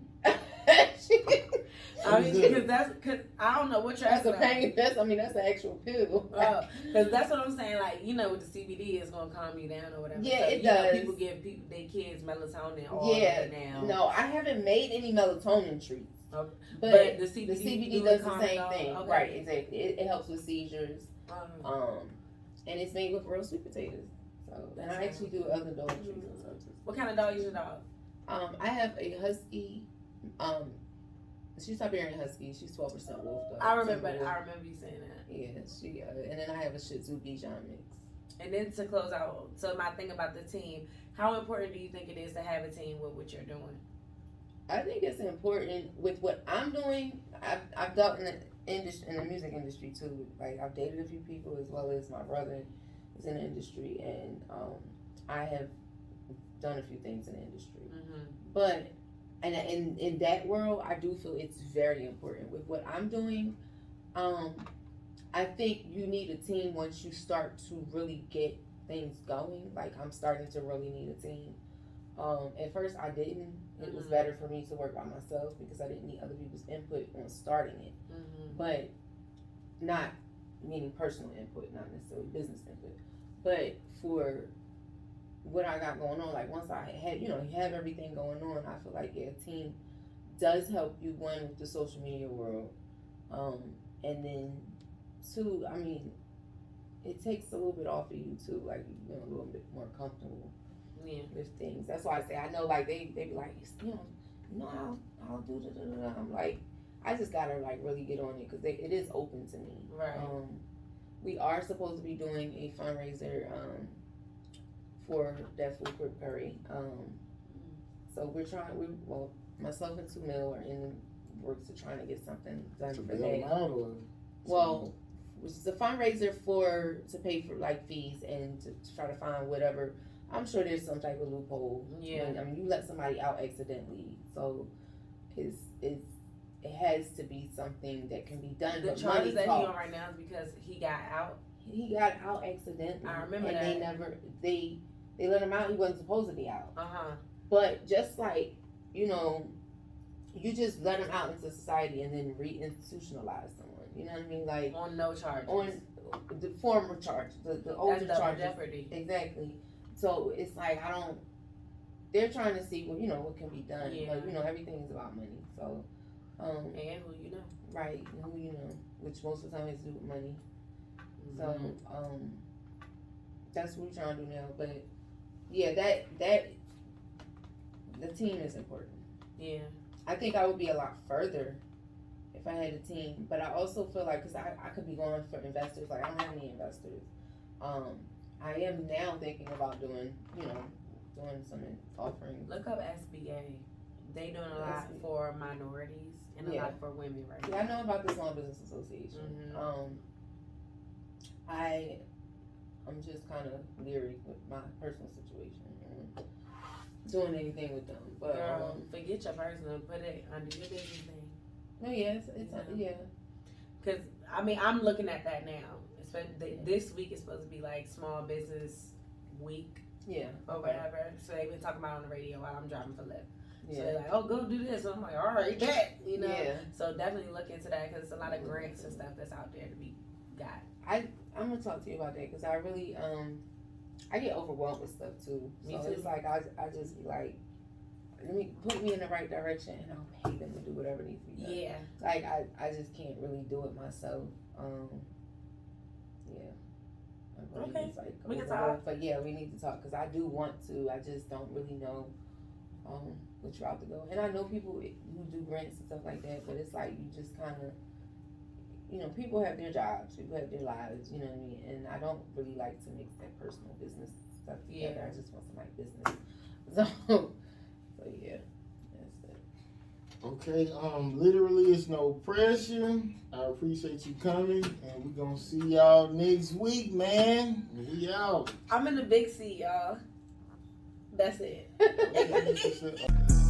I mean, because I don't know what that's a pain. That's an actual pill. Because that's what I'm saying. Like, you know, with the CBD, it's gonna calm you down or whatever. Yeah, so, it does. People give their kids melatonin all day now. No, I haven't made any melatonin treats. Okay. But the CBD does the same thing. Okay. Right, exactly. It helps with seizures. And it's made with real sweet potatoes. So, and I actually do other dog treats and stuff too. What kind of dog is your dog? I have a husky. She's Siberian husky. She's 12% wolf though. I remember you saying that. Yeah, she. And then I have a Shih Tzu Bichon mix. And then to close out, so my thing about the team, how important do you think it is to have a team with what you're doing? I think it's important with what I'm doing. I've dealt in the music industry too. Like I've dated a few people as well as my brother is in the industry, and I have done a few things in the industry. But and in that world, I do feel it's very important with what I'm doing. I think you need a team once you start to really get things going. Like I'm starting to really need a team. At first I didn't. It was better for me to work by myself because I didn't need other people's input on starting it. But not meaning personal input, not necessarily business input. But for what I got going on, like once I had, have everything going on, I feel like a team does help you, one, with the social media world. And then two, I mean, it takes a little bit off of you too, like you're a little bit more comfortable with things. That's why I say I know, like they be like, I'll do da. I'm like, I just gotta like really get on it because it is open to me. Right. We are supposed to be doing a fundraiser for that food for curry. So we're trying. Myself and 2 Mil are in the works of trying to get something done for that. Well, it's a fundraiser to pay for like fees and to try to find whatever. I'm sure there's some type of loophole. Yeah. I mean, you let somebody out accidentally, so it has to be something that can be done. The charges that he on right now is because he got out. He got out accidentally. I remember and that. They let him out. He wasn't supposed to be out. But just like you just let him out into society and then re-institutionalize someone. You know what I mean? Like on no charges. On the former charge, the older charge. Jeopardy. Exactly. So it's like they're trying to see what can be done. Yeah. But everything is about money. So and who you know. Right, and who you know, which most of the time has to do with money. So that's what we're trying to do now. But yeah, that the team is important. Yeah. I think I would be a lot further if I had a team, but I also feel like because I could be going for investors. Like I don't have any investors. I am now thinking about doing some offerings. Look up SBA. They doing a lot for minorities and a lot for women right now. Yeah, I know about the Small Business Association. I'm just kind of leery with my personal situation and doing anything with them. But girl, forget your personal, put it under your business name. No, yes, it's yeah. Because I mean, I'm looking at that now. This week is supposed to be like Small Business Week. Yeah. Or whatever. So they've been talking about it on the radio while I'm driving for Lyft. Yeah. So they're like, oh, go do this. So I'm like, all right, bet. Yeah. So definitely look into that because it's a lot of grants and stuff that's out there to be got. I'm gonna talk to you about that because I really I get overwhelmed with stuff too. Me too. It's like I just be like, put me in the right direction and I'll pay them to do whatever needs to be done. Yeah. Like I just can't really do it myself. Okay. We can talk. But yeah, we need to talk because I do want to. I just don't really know which route to go. And I know people who do grants and stuff like that, but it's like you just kind of, people have their jobs, people have their lives, you know what I mean? And I don't really like to mix that personal business stuff together. I just want some like business. So But yeah, that's it. Okay, literally it's no pressure. I appreciate you coming, and we're gonna see y'all next week, man. We out. I'm in the big seat, y'all. That's it. Okay,